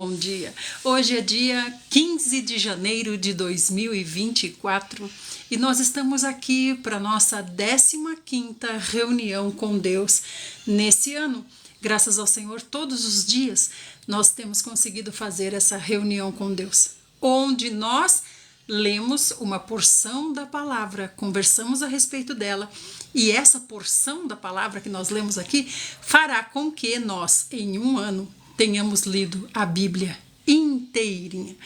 Bom dia! Hoje é dia 15 de janeiro de 2024 e nós estamos aqui para nossa 15ª reunião com Deus nesse ano. Graças ao Senhor, todos os dias nós temos conseguido fazer essa reunião com Deus, onde nós lemos uma porção da palavra, conversamos a respeito dela, e essa porção da palavra que nós lemos aqui fará com que nós, em um ano, tenhamos lido a Bíblia inteirinha.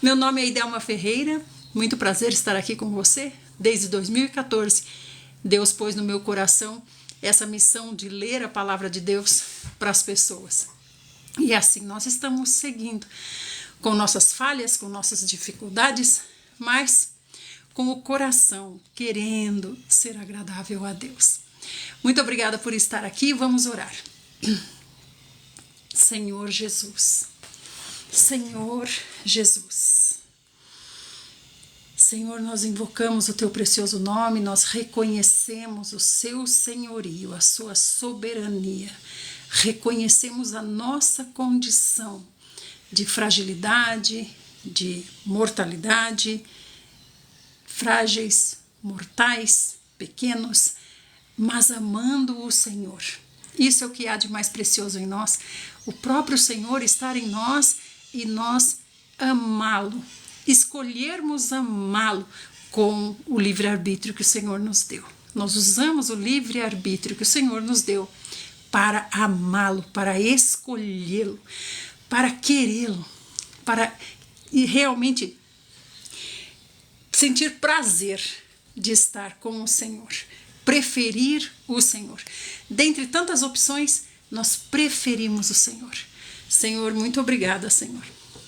Meu nome é Idelma Ferreira, muito prazer estar aqui com você. Desde 2014, Deus pôs no meu coração essa missão de ler a palavra de Deus para as pessoas. E assim nós estamos seguindo, com nossas falhas, com nossas dificuldades, mas com o coração querendo ser agradável a Deus. Muito obrigada por estar aqui, vamos orar. Senhor Jesus, Senhor Jesus, Senhor, nós invocamos o Teu precioso nome, nós reconhecemos o Seu senhorio, a Sua soberania, reconhecemos a nossa condição de fragilidade, de mortalidade, frágeis, mortais, pequenos, mas amando o Senhor. Isso é o que há de mais precioso em nós, o próprio Senhor estar em nós e nós amá-lo, escolhermos amá-lo com o livre-arbítrio que o Senhor nos deu. Nós usamos o livre-arbítrio que o Senhor nos deu para amá-lo, para escolhê-lo, para querê-lo, para realmente sentir prazer de estar com o Senhor. Preferir o Senhor. Dentre tantas opções, nós preferimos o Senhor. Senhor, muito obrigada, Senhor.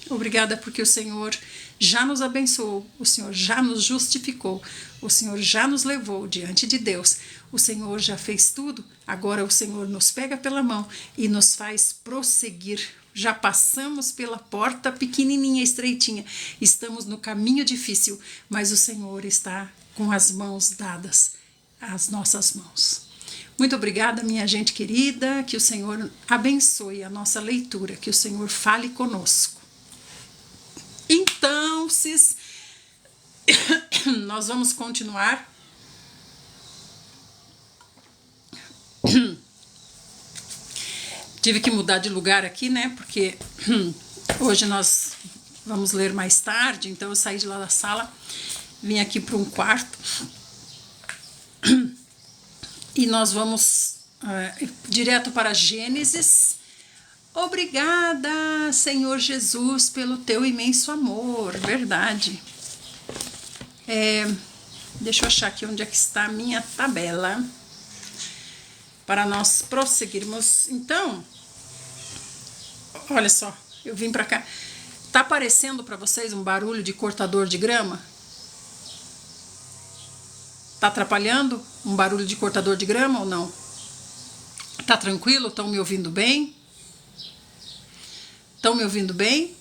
Obrigada porque o Senhor já nos abençoou, o Senhor já nos justificou, o Senhor já nos levou diante de Deus, o Senhor já fez tudo, agora o Senhor nos pega pela mão e nos faz prosseguir. Já passamos pela porta pequenininha, estreitinha, estamos no caminho difícil, mas o Senhor está com as mãos dadas às nossas mãos. Muito obrigada, minha gente querida, que o Senhor abençoe a nossa leitura, que o Senhor fale conosco. Então, nós vamos continuar. Tive que mudar de lugar aqui, né, porque hoje nós vamos ler mais tarde, então eu saí de lá da sala, vim aqui para um quarto. E nós vamos direto para Gênesis. Obrigada, Senhor Jesus, pelo teu imenso amor, verdade. Deixa eu achar aqui onde é que está a minha tabela, para nós prosseguirmos. Então, olha só, eu vim para cá. Tá aparecendo para vocês um barulho de cortador de grama? Tá atrapalhando um barulho de cortador de grama ou não? Tá tranquilo? Estão me ouvindo bem? Estão me ouvindo bem?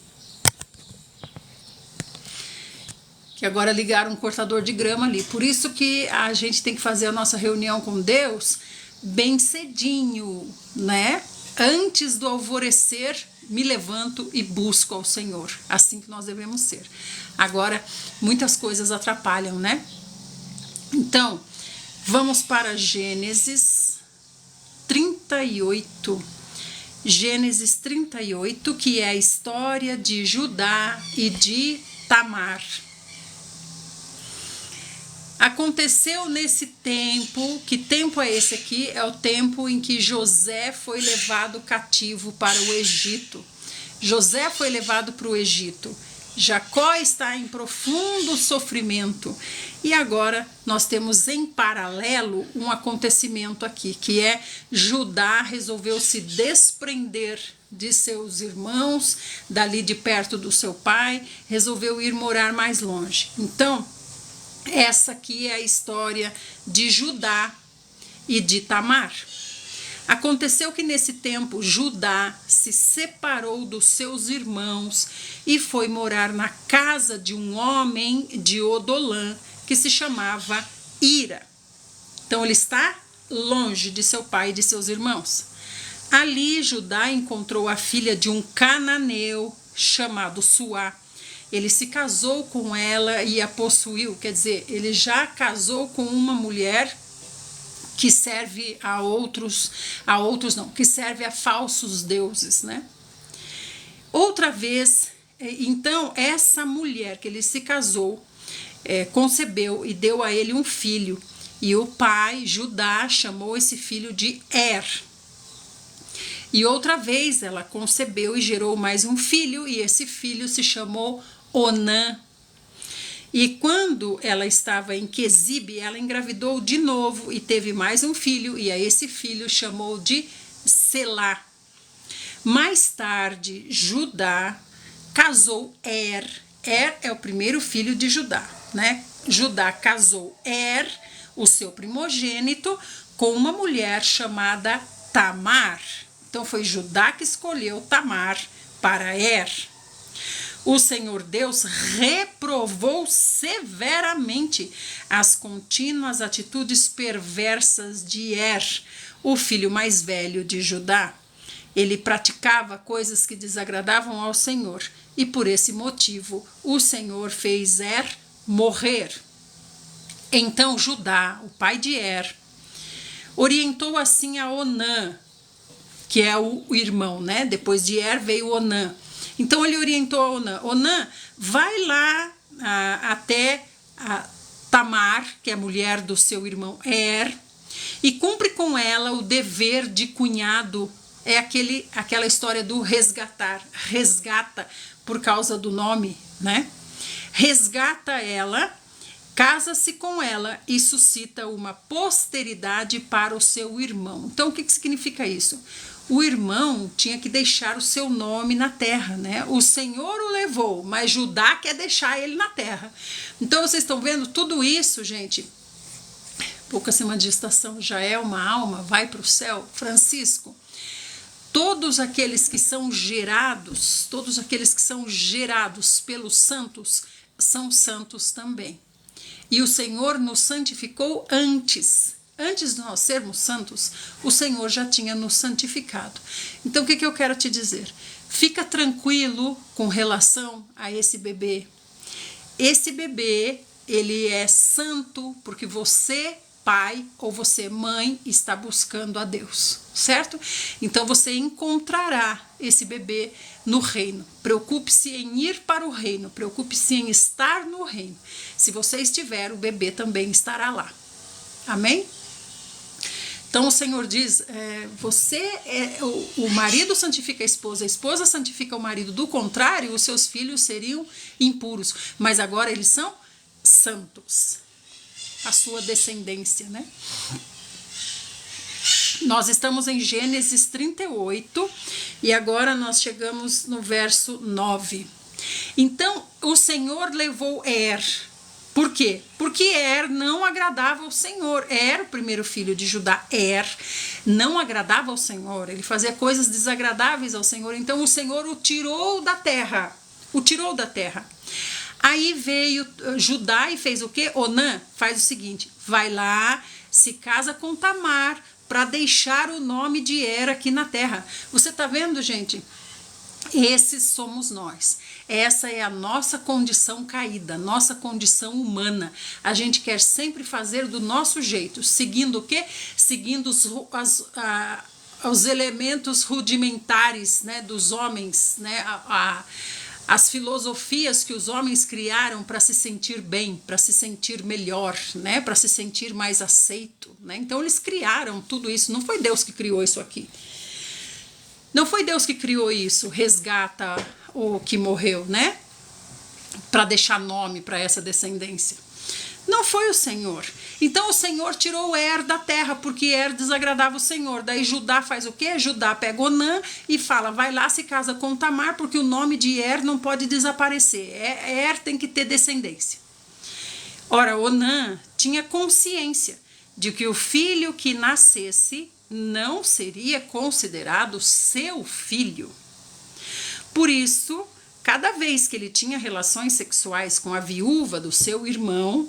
Que agora ligaram um cortador de grama ali. Por isso que a gente tem que fazer a nossa reunião com Deus bem cedinho, né? Antes do alvorecer, me levanto e busco ao Senhor. Assim que nós devemos ser. Agora, muitas coisas atrapalham, né? Então, vamos para Gênesis 38. Gênesis 38, que é a história de Judá e de Tamar. Aconteceu nesse tempo, que tempo é esse aqui? É o tempo em que José foi levado cativo para o Egito. José foi levado para o Egito. Jacó está em profundo sofrimento. E agora nós temos em paralelo um acontecimento aqui, que é Judá resolveu se desprender de seus irmãos, dali de perto do seu pai, resolveu ir morar mais longe. Então, essa aqui é a história de Judá e de Tamar. Aconteceu que nesse tempo Judá se separou dos seus irmãos e foi morar na casa de um homem de Odolã que se chamava Ira. Então ele está longe de seu pai e de seus irmãos. Ali Judá encontrou a filha de um cananeu chamado Suá. Ele se casou com ela e a possuiu, quer dizer, ele já casou com uma mulher que serve que serve a falsos deuses, né? Outra vez, então, essa mulher que ele se casou, concebeu e deu a ele um filho, e o pai, Judá, chamou esse filho de Er. E outra vez ela concebeu e gerou mais um filho, e esse filho se chamou Onã. E quando ela estava em Quezibe, ela engravidou de novo e teve mais um filho, e a esse filho chamou de Selá. Mais tarde, Judá casou Er. Er é o primeiro filho de Judá, né? Judá casou Er, o seu primogênito, com uma mulher chamada Tamar. Então foi Judá que escolheu Tamar para Er. O Senhor Deus reprovou severamente as contínuas atitudes perversas de Er, o filho mais velho de Judá. Ele praticava coisas que desagradavam ao Senhor, e por esse motivo o Senhor fez Er morrer. Então Judá, o pai de Er, orientou assim a Onã, que é o irmão, né? Depois de Er veio Onã. Então ele orientou a Onã: Onã, vai lá até Tamar, que é a mulher do seu irmão Er, e cumpre com ela o dever de cunhado. É aquela história do resgatar, resgata por causa do nome, né? Resgata ela, casa-se com ela e suscita uma posteridade para o seu irmão. Então o que significa isso? O irmão tinha que deixar o seu nome na terra, né? O Senhor o levou, mas Judá quer deixar ele na terra. Então vocês estão vendo tudo isso, gente? Pouca semana de gestação já é uma alma, vai para o céu. Francisco, todos aqueles que são gerados pelos santos, são santos também. E o Senhor nos santificou antes. Antes de nós sermos santos, o Senhor já tinha nos santificado. Então, o que eu quero te dizer? Fica tranquilo com relação a esse bebê. Esse bebê, ele é santo porque você, pai, ou você, mãe, está buscando a Deus, certo? Então, você encontrará esse bebê no reino. Preocupe-se em ir para o reino, preocupe-se em estar no reino. Se você estiver, o bebê também estará lá. Amém? Então o Senhor diz, o marido santifica a esposa santifica o marido, do contrário, os seus filhos seriam impuros, mas agora eles são santos, a sua descendência, né? Nós estamos em Gênesis 38 e agora nós chegamos no verso 9. Então o Senhor levou Er. Por quê? Porque Er não agradava ao Senhor. Er, o primeiro filho de Judá, Er, não agradava ao Senhor. Ele fazia coisas desagradáveis ao Senhor. Então o Senhor o tirou da terra. Aí veio Judá e fez o quê? Onã faz o seguinte: vai lá, se casa com Tamar, para deixar o nome de Er aqui na terra. Você está vendo, gente? Esses somos nós. Essa é a nossa condição caída, nossa condição humana. A gente quer sempre fazer do nosso jeito, seguindo o quê? Seguindo os elementos rudimentares, né, dos homens, né, as filosofias que os homens criaram para se sentir bem, para se sentir melhor, né, para se sentir mais aceito, né? Então eles criaram tudo isso. Não foi Deus que criou isso aqui. Não foi Deus que criou isso, resgata o que morreu, né? Para deixar nome para essa descendência. Não foi o Senhor. Então o Senhor tirou Er da terra, porque Er desagradava o Senhor. Daí Judá faz o quê? Judá pega Onã e fala, vai lá, se casa com Tamar, porque o nome de Er não pode desaparecer. Er tem que ter descendência. Ora, Onã tinha consciência de que o filho que nascesse não seria considerado seu filho. Por isso, cada vez que ele tinha relações sexuais com a viúva do seu irmão,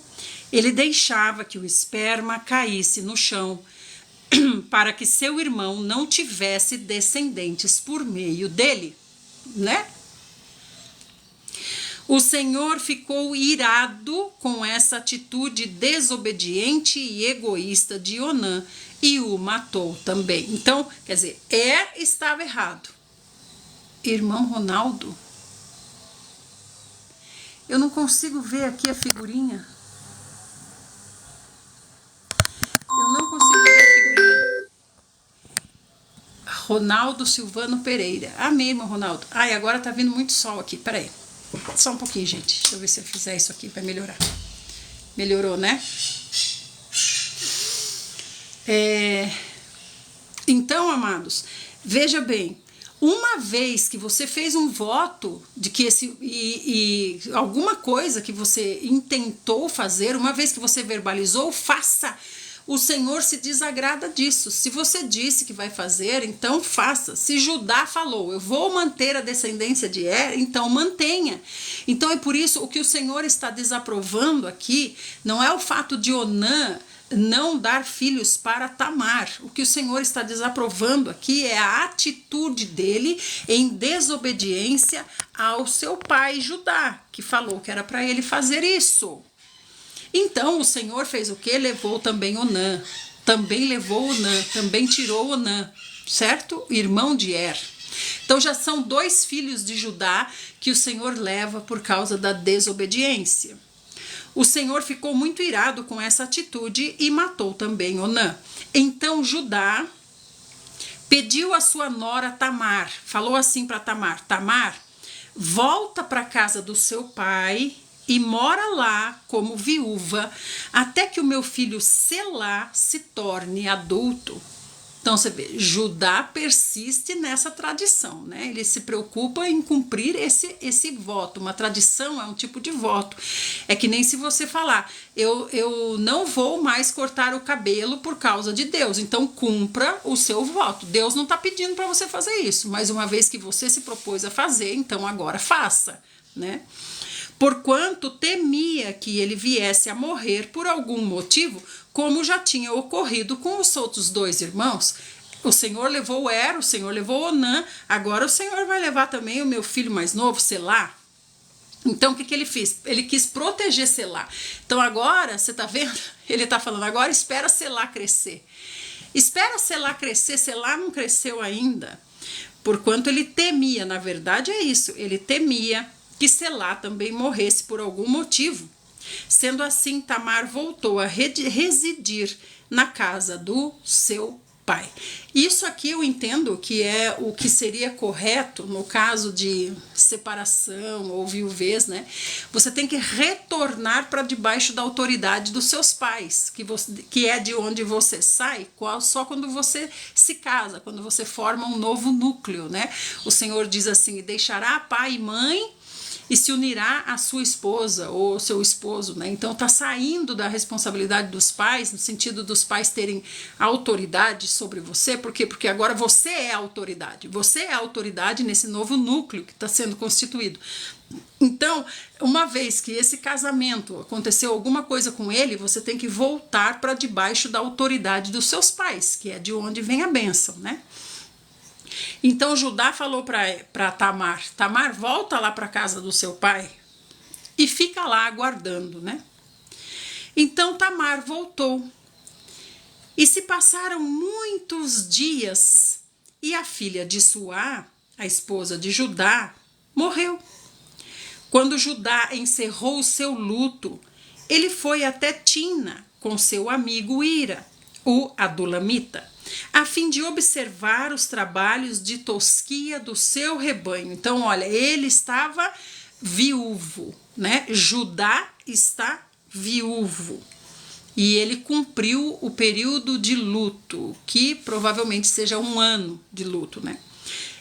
ele deixava que o esperma caísse no chão para que seu irmão não tivesse descendentes por meio dele, né? O Senhor ficou irado com essa atitude desobediente e egoísta de Onã e o matou também. Então, quer dizer, estava errado. Irmão Ronaldo, eu não consigo ver aqui a figurinha. Eu não consigo ver a figurinha. Ronaldo Silvano Pereira. Amém, irmão Ronaldo. Ai, agora tá vindo muito sol aqui. Peraí. Só um pouquinho, gente. Deixa eu ver se eu fizer isso aqui vai melhorar. Melhorou, né? Então, amados, veja bem. Uma vez que você fez um voto de que alguma coisa que você intentou fazer, uma vez que você verbalizou, faça. O Senhor se desagrada disso. Se você disse que vai fazer, então faça. Se Judá falou, eu vou manter a descendência de Er, então mantenha. Então é por isso o que o Senhor está desaprovando aqui não é o fato de Onã não dar filhos para Tamar. O que o Senhor está desaprovando aqui é a atitude dele em desobediência ao seu pai Judá, que falou que era para ele fazer isso. Então o Senhor fez o quê? Levou também Onã. Também levou Onã, também tirou Onã, certo? Irmão de Er. Então já são 2 filhos de Judá que o Senhor leva por causa da desobediência. O Senhor ficou muito irado com essa atitude e matou também Onã. Então Judá pediu a sua nora Tamar, falou assim para Tamar: Tamar, volta para a casa do seu pai e mora lá como viúva até que o meu filho Selá se torne adulto. Então você vê, Judá persiste nessa tradição, né? Ele se preocupa em cumprir esse voto. Uma tradição é um tipo de voto. É que nem se você falar, eu não vou mais cortar o cabelo por causa de Deus. Então cumpra o seu voto. Deus não está pedindo para você fazer isso, mas uma vez que você se propôs a fazer, então agora faça, né? Porquanto temia que ele viesse a morrer por algum motivo, como já tinha ocorrido com os outros 2 irmãos. O Senhor levou Er, o Senhor levou Onã, agora o Senhor vai levar também o meu filho mais novo, Selá. Então o que ele fez? Ele quis proteger Selá. Então agora, você está vendo? Ele está falando, agora espera Selá crescer. Espera Selá crescer, Selá não cresceu ainda. Porquanto ele temia, na verdade é isso, ele temia que Selá também morresse por algum motivo. Sendo assim, Tamar voltou a residir na casa do seu pai. Isso aqui eu entendo que é o que seria correto no caso de separação ou viuvez, né? Você tem que retornar para debaixo da autoridade dos seus pais, que é de onde você sai só quando você se casa, quando você forma um novo núcleo, né? O Senhor diz assim: deixará pai e mãe e se unirá à sua esposa ou seu esposo, né? Então tá saindo da responsabilidade dos pais, no sentido dos pais terem autoridade sobre você. Por quê? Porque agora você é a autoridade. Você é a autoridade nesse novo núcleo que está sendo constituído. Então, uma vez que esse casamento aconteceu alguma coisa com ele, você tem que voltar para debaixo da autoridade dos seus pais, que é de onde vem a bênção, né? Então Judá falou para Tamar: Tamar, volta lá para a casa do seu pai e fica lá aguardando, né? Então Tamar voltou. E se passaram muitos dias e a filha de Suá, a esposa de Judá, morreu. Quando Judá encerrou o seu luto, ele foi até Tina com seu amigo Ira, o Adulamita, a fim de observar os trabalhos de tosquia do seu rebanho. Então, olha, ele estava viúvo, né? Judá está viúvo. E ele cumpriu o período de luto, que provavelmente seja 1 ano de luto, né?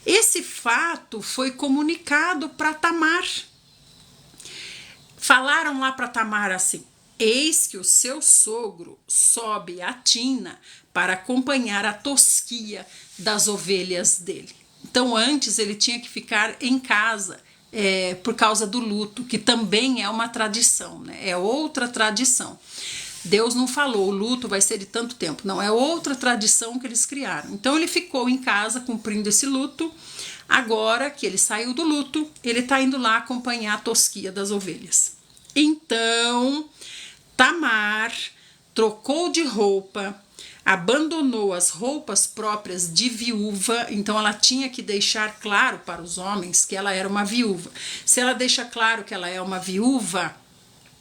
Esse fato foi comunicado para Tamar. Falaram lá para Tamar assim: eis que o seu sogro sobe a Tina para acompanhar a tosquia das ovelhas dele. Então antes ele tinha que ficar em casa por causa do luto, que também é uma tradição, né? É outra tradição. Deus não falou, o luto vai ser de tanto tempo. Não, é outra tradição que eles criaram. Então ele ficou em casa cumprindo esse luto Agora que ele saiu do luto, ele está indo lá acompanhar a tosquia das ovelhas. Então, Tamar trocou de roupa, abandonou as roupas próprias de viúva, então ela tinha que deixar claro para os homens que ela era uma viúva. Se ela deixa claro que ela é uma viúva,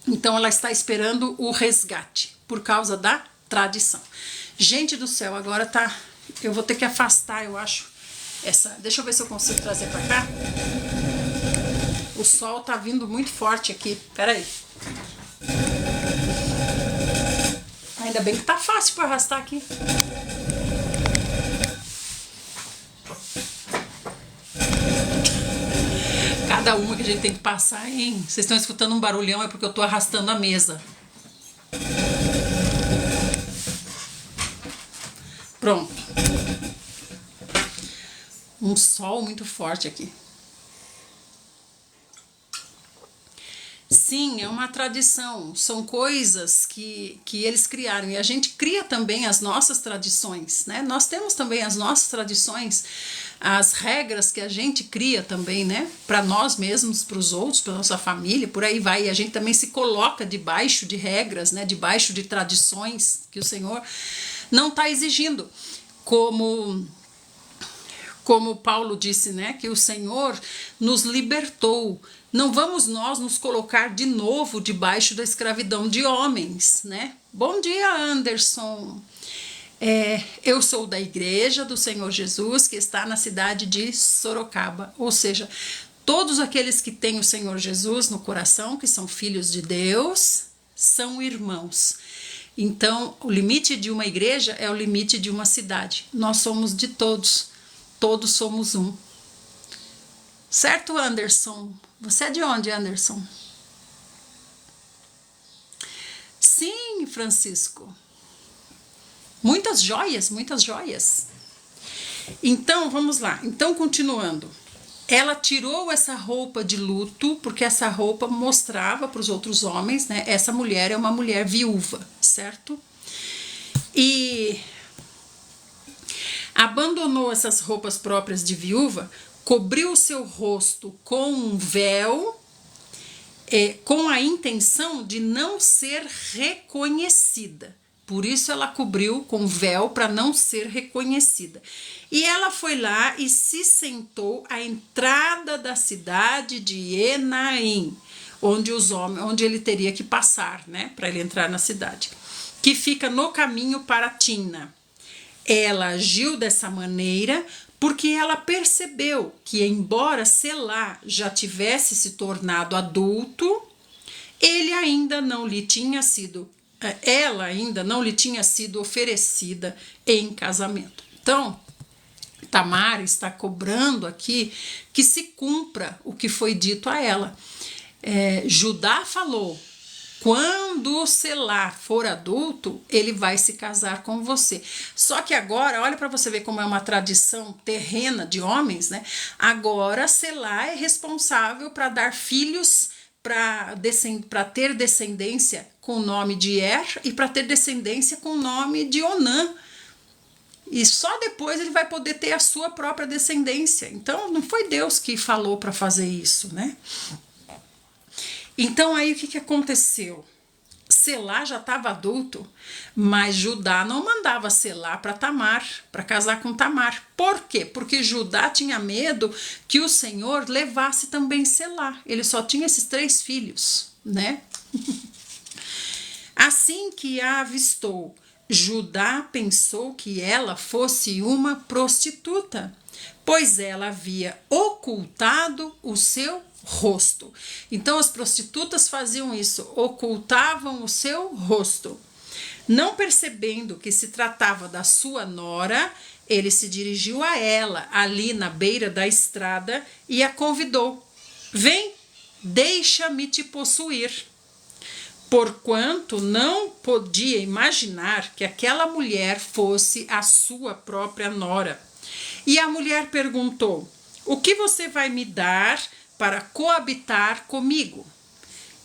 então ela está esperando o resgate, por causa da tradição. Gente do céu, agora tá... Eu vou ter que afastar, eu acho, essa... Deixa eu ver se eu consigo trazer pra cá. O sol tá vindo muito forte aqui, peraí. Ainda bem que tá fácil para arrastar aqui. Cada uma que a gente tem que passar, hein? Vocês estão escutando um barulhão, é porque eu tô arrastando a mesa. Pronto. Um sol muito forte aqui. Sim, é uma tradição, são coisas que eles criaram e a gente cria também as nossas tradições, né? Nós temos também as nossas tradições, as regras que a gente cria também, né? Para nós mesmos, para os outros, para nossa família, por aí vai. E a gente também se coloca debaixo de regras, né? Debaixo de tradições que o Senhor não está exigindo, como Paulo disse, né? Que o Senhor nos libertou. Não vamos nós nos colocar de novo debaixo da escravidão de homens, né? Bom dia, Anderson. Eu sou da Igreja do Senhor Jesus, que está na cidade de Sorocaba. Ou seja, todos aqueles que têm o Senhor Jesus no coração, que são filhos de Deus, são irmãos. Então, o limite de uma igreja é o limite de uma cidade. Nós somos de todos. Todos somos um. Certo, Anderson? Você é de onde, Anderson? Sim, Francisco. Muitas joias, muitas joias. Então, vamos lá. Então, continuando. Ela tirou essa roupa de luto, porque essa roupa mostrava para os outros homens, né? Essa mulher é uma mulher viúva, certo? E abandonou essas roupas próprias de viúva, cobriu o seu rosto com um véu, com a intenção de não ser reconhecida. Por isso ela cobriu com véu para não ser reconhecida. E ela foi lá e se sentou à entrada da cidade de Enaim, onde ele teria que passar, né, para ele entrar na cidade, que fica no caminho para Timna. Ela agiu dessa maneira porque ela percebeu que, embora Selá já tivesse se tornado adulto, ela ainda não lhe tinha sido oferecida em casamento. Então, Tamar está cobrando aqui que se cumpra o que foi dito a ela. Judá falou: quando Selá for adulto, ele vai se casar com você. Só que agora, olha para você ver como é uma tradição terrena de homens, né? Agora Selá é responsável para dar filhos, para ter descendência com o nome de Er e para ter descendência com o nome de Onã. E só depois ele vai poder ter a sua própria descendência. Então, não foi Deus que falou para fazer isso, né? Então, aí o que aconteceu? Selá já estava adulto, mas Judá não mandava Selá para Tamar, para casar com Tamar. Por quê? Porque Judá tinha medo que o Senhor levasse também Selá. Ele só tinha esses 3 filhos, né? Assim que a avistou, Judá pensou que ela fosse uma prostituta, pois ela havia ocultado o seu rosto. Então as prostitutas faziam isso, ocultavam o seu rosto. Não percebendo que se tratava da sua nora, ele se dirigiu a ela ali na beira da estrada e a convidou: vem, deixa-me te possuir. Porquanto não podia imaginar que aquela mulher fosse a sua própria nora. E a mulher perguntou: o que você vai me dar para coabitar comigo?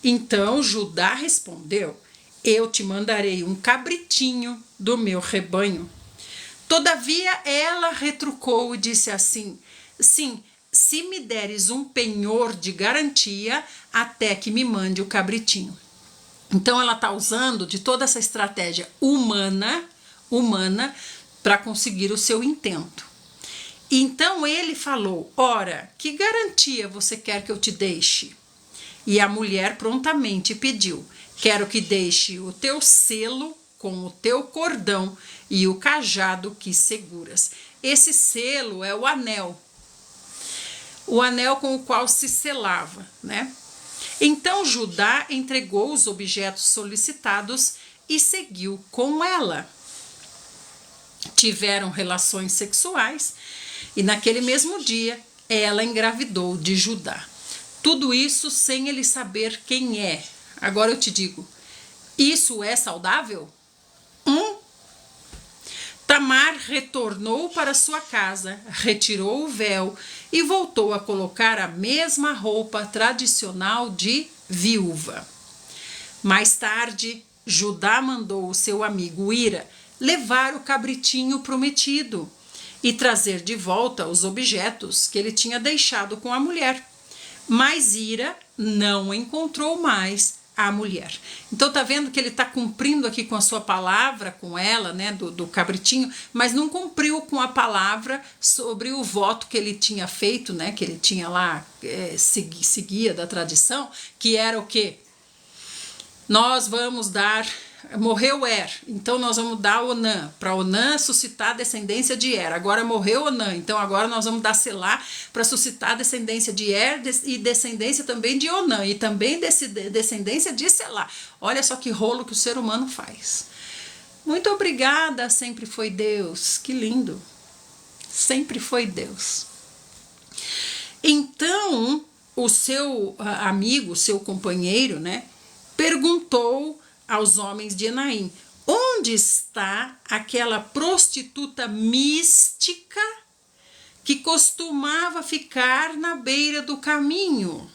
Então Judá respondeu: eu te mandarei um cabritinho do meu rebanho. Todavia ela retrucou e disse assim: sim, se me deres um penhor de garantia até que me mande o cabritinho. Então ela está usando de toda essa estratégia humana para conseguir o seu intento. Então ele falou: ora, que garantia você quer que eu te deixe? E a mulher prontamente pediu: quero que deixe o teu selo com o teu cordão e o cajado que seguras. Esse selo é o anel com o qual se selava, né? Então Judá entregou os objetos solicitados e seguiu com ela. Tiveram relações sexuais e naquele mesmo dia ela engravidou de Judá. Tudo isso sem ele saber quem é. Agora eu te digo, isso é saudável? Tamar retornou para sua casa, retirou o véu e voltou a colocar a mesma roupa tradicional de viúva. Mais tarde, Judá mandou o seu amigo Ira levar o cabritinho prometido e trazer de volta os objetos que ele tinha deixado com a mulher. Mas Ira não encontrou mais a mulher. Então tá vendo que ele tá cumprindo aqui com a sua palavra, com ela, né, do cabritinho, mas não cumpriu com a palavra sobre o voto que ele tinha feito, né, que ele tinha lá, seguia da tradição, que era o quê? Nós vamos dar, morreu então nós vamos dar Onã, para Onã suscitar a descendência de Agora morreu Onã, então agora nós vamos dar Selá para suscitar a descendência de e descendência também de Onã, e também descendência de Selá. Olha só que rolo que o ser humano faz. Muito obrigada, sempre foi Deus. Que lindo. Sempre foi Deus. Então, o seu amigo, o seu companheiro, né, perguntou aos homens de Enaim: onde está aquela prostituta mística que costumava ficar na beira do caminho?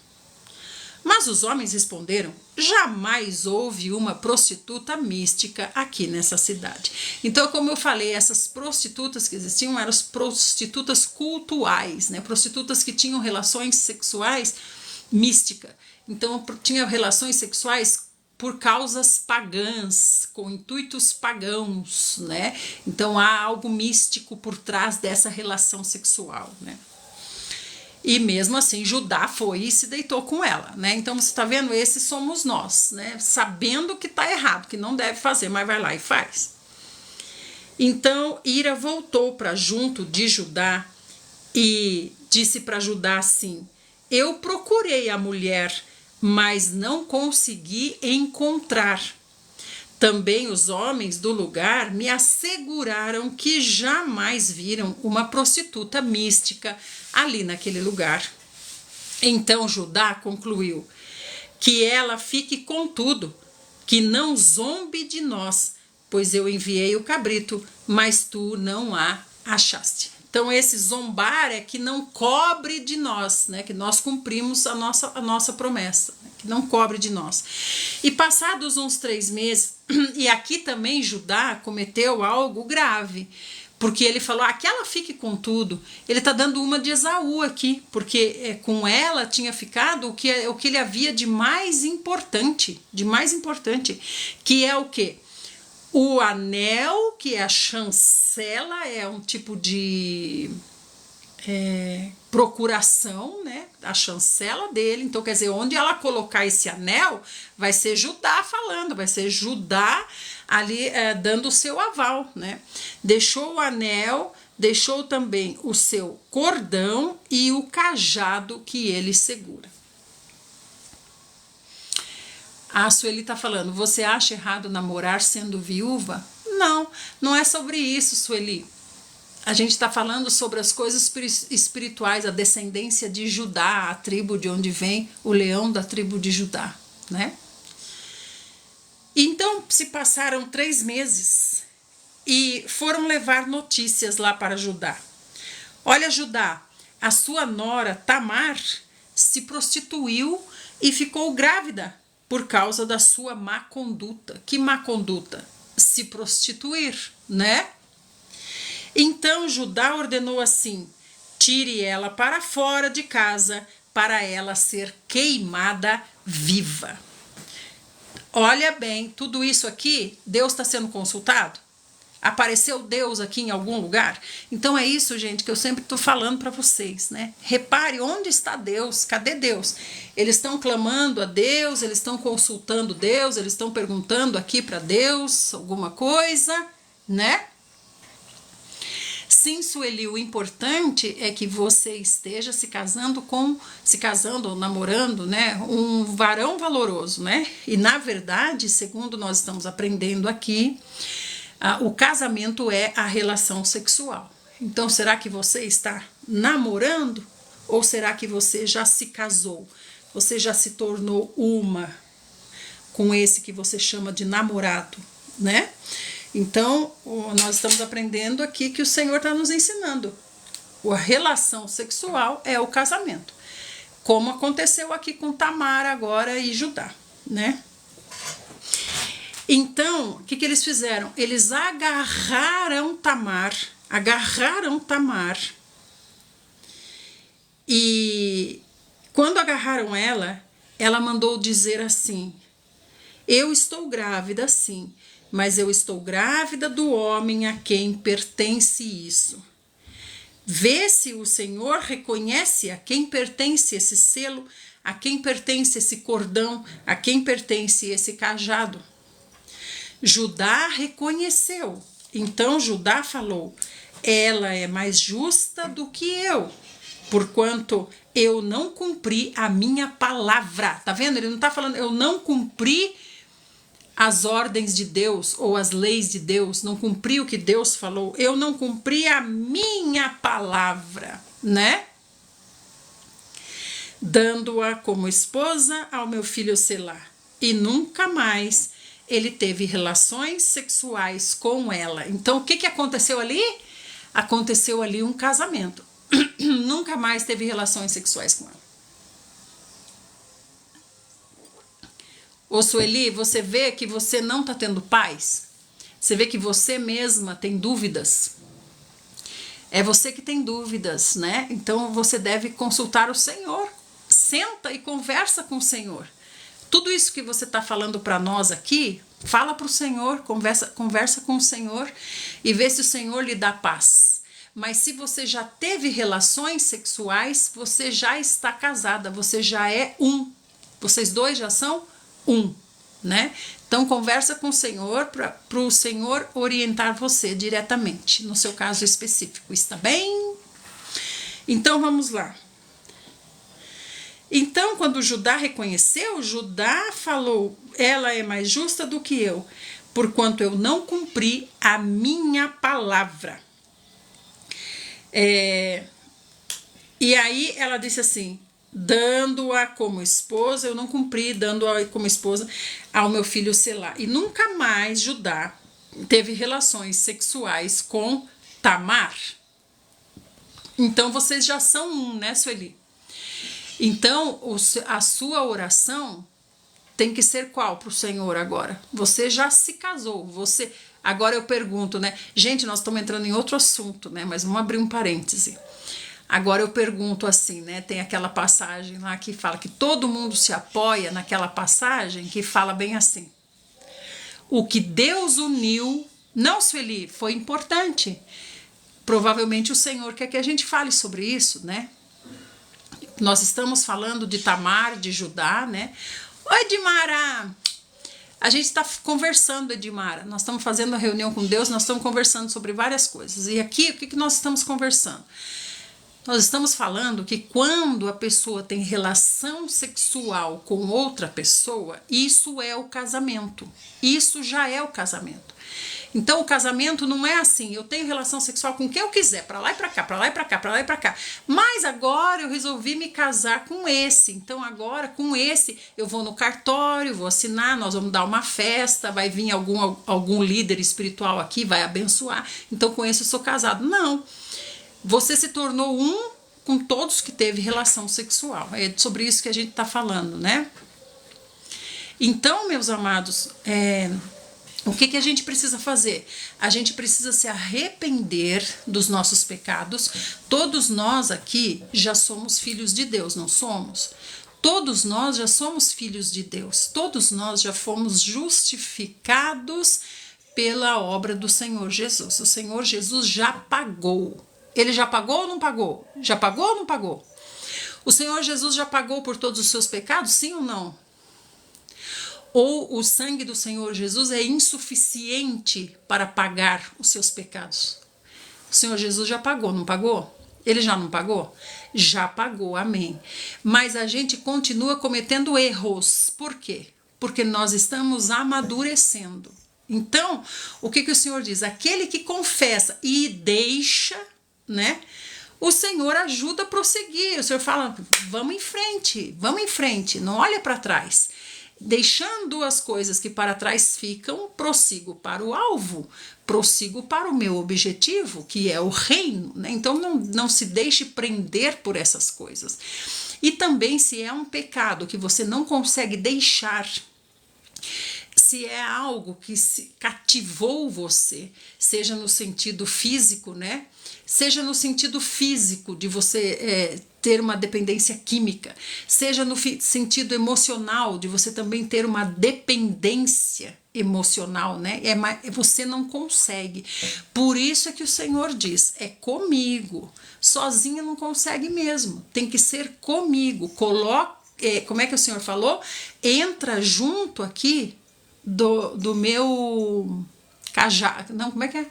Mas os homens responderam: jamais houve uma prostituta mística aqui nessa cidade. Então, como eu falei, essas prostitutas que existiam eram as prostitutas cultuais, né? Prostitutas que tinham relações sexuais místicas. Então, tinha relações sexuais por causas pagãs, com intuitos pagãos, né? Então, há algo místico por trás dessa relação sexual, né? E mesmo assim, Judá foi e se deitou com ela, né? Então, você está vendo? Esses somos nós, né? Sabendo que está errado, que não deve fazer, mas vai lá e faz. Então, Ira voltou para junto de Judá e disse para Judá assim: eu procurei a mulher, mas não consegui encontrar. Também os homens do lugar me asseguraram que jamais viram uma prostituta mística ali naquele lugar. Então Judá concluiu: que ela fique com tudo, que não zombe de nós, pois eu enviei o cabrito, mas tu não a achaste. Então, esse zombar é que não cobre de nós, né? Que nós cumprimos a nossa promessa, né? Que não cobre de nós. E passados uns 3 meses, e aqui também Judá cometeu algo grave, porque ele falou: que ela fique com tudo. Ele está dando uma de Esaú aqui, porque com ela tinha ficado o que ele havia de mais importante, que é o quê? O anel, que é a chancela, é um tipo de procuração, né? A chancela dele. Então, quer dizer, onde ela colocar esse anel, vai ser Judá falando, vai ser Judá ali dando o seu aval, né? Deixou o anel, deixou também o seu cordão e o cajado que ele segura. A Sueli está falando: você acha errado namorar sendo viúva? Não, não é sobre isso, Sueli. A gente está falando sobre as coisas espirituais, a descendência de Judá, a tribo de onde vem o leão da tribo de Judá, né? Então se passaram 3 meses e foram levar notícias lá para Judá. Olha, Judá, a sua nora Tamar se prostituiu e ficou grávida por causa da sua má conduta. Que má conduta? Se prostituir, né? Então Judá ordenou assim: tire ela para fora de casa, para ela ser queimada viva. Olha bem, tudo isso aqui, Deus está sendo consultado? Apareceu Deus aqui em algum lugar? Então é isso, gente, que eu sempre estou falando para vocês, né? Repare onde está Deus, cadê Deus? Eles estão clamando a Deus, eles estão consultando Deus, eles estão perguntando aqui para Deus alguma coisa, né? Sim, Sueli, o importante é que você esteja se casando ou namorando, né, um varão valoroso, né? E na verdade, segundo nós estamos aprendendo aqui, o casamento é a relação sexual. Então, será que você está namorando ou será que você já se casou? Você já se tornou uma com esse que você chama de namorado, né? Então, nós estamos aprendendo aqui que o Senhor está nos ensinando. A relação sexual é o casamento. Como aconteceu aqui com Tamar agora e Judá, né? Então, o que eles fizeram? Eles agarraram Tamar. E quando agarraram ela mandou dizer assim: eu estou grávida, sim, mas eu estou grávida do homem a quem pertence isso. Vê se o Senhor reconhece a quem pertence esse selo, a quem pertence esse cordão, a quem pertence esse cajado. Judá reconheceu. Então Judá falou: ela é mais justa do que eu, porquanto eu não cumpri a minha palavra. Tá vendo? Ele não tá falando eu não cumpri as ordens de Deus ou as leis de Deus, não cumpri o que Deus falou, eu não cumpri a minha palavra, né? Dando-a como esposa ao meu filho Selá. E nunca mais ele teve relações sexuais com ela. Então, o que aconteceu ali? Aconteceu ali um casamento. Nunca mais teve relações sexuais com ela. Ô Sueli, você vê que você não está tendo paz? Você vê que você mesma tem dúvidas? É você que tem dúvidas, né? Então você deve consultar o Senhor. Senta e conversa com o Senhor. Tudo isso que você está falando para nós aqui, fala para o Senhor, conversa com o Senhor e vê se o Senhor lhe dá paz. Mas se você já teve relações sexuais, você já está casada, você já é um. Vocês dois já são um, né? Então conversa com o Senhor para o Senhor orientar você diretamente, no seu caso específico, está bem? Então vamos lá. Então quando Judá reconheceu, Judá falou: ela é mais justa do que eu, porquanto eu não cumpri a minha palavra. E aí ela disse assim: dando-a como esposa, eu não cumpri, dando-a como esposa ao meu filho Selá. E nunca mais Judá teve relações sexuais com Tamar. Então vocês já são um, né, Sueli? Então a sua oração tem que ser qual para o Senhor agora? Você já se casou, você... Agora eu pergunto, né? Gente, nós estamos entrando em outro assunto, né? Mas vamos abrir um parêntese. Agora eu pergunto assim, né? Tem aquela passagem lá que fala que todo mundo se apoia naquela passagem que fala bem assim: o que Deus uniu, não, Sueli, foi importante. Provavelmente o Senhor quer que a gente fale sobre isso, né? Nós estamos falando de Tamar, de Judá, né? Oi, Edmara! A gente está conversando, Edmara. Nós estamos fazendo a reunião com Deus, nós estamos conversando sobre várias coisas. E aqui, o que nós estamos conversando? Nós estamos falando que quando a pessoa tem relação sexual com outra pessoa, isso é o casamento. Isso já é o casamento. Então o casamento não é assim: eu tenho relação sexual com quem eu quiser, pra lá e pra cá, pra lá e pra cá, pra lá e pra cá. Mas agora eu resolvi me casar com esse. Então agora com esse eu vou no cartório, vou assinar, nós vamos dar uma festa, vai vir algum líder espiritual aqui, vai abençoar. Então com esse eu sou casado. Não. Você se tornou um com todos que teve relação sexual. É sobre isso que a gente está falando, né? Então, meus amados, O que a gente precisa fazer? A gente precisa se arrepender dos nossos pecados. Todos nós aqui já somos filhos de Deus, não somos? Todos nós já somos filhos de Deus. Todos nós já fomos justificados pela obra do Senhor Jesus. O Senhor Jesus já pagou. Ele já pagou ou não pagou? Já pagou ou não pagou? O Senhor Jesus já pagou por todos os seus pecados, sim ou não? Ou o sangue do Senhor Jesus é insuficiente para pagar os seus pecados? O Senhor Jesus já pagou, não pagou? Ele já não pagou? Já pagou, amém. Mas a gente continua cometendo erros. Por quê? Porque nós estamos amadurecendo. Então, o que o Senhor diz? Aquele que confessa e deixa, né? O Senhor ajuda a prosseguir. O Senhor fala, vamos em frente, não olha para trás. Deixando as coisas que para trás ficam, prossigo para o alvo, prossigo para o meu objetivo, que é o reino, né? Então não se deixe prender por essas coisas. E também, se é um pecado que você não consegue deixar, se é algo que se cativou você, seja no sentido físico, né? Seja no sentido físico de você ter uma dependência química, seja no sentido emocional de você também ter uma dependência emocional, né? Você não consegue. Por isso é que o Senhor diz, é comigo. Sozinha não consegue mesmo. Tem que ser comigo. Como é que o Senhor falou? Entra junto aqui do meu cajado. Não, como é que é?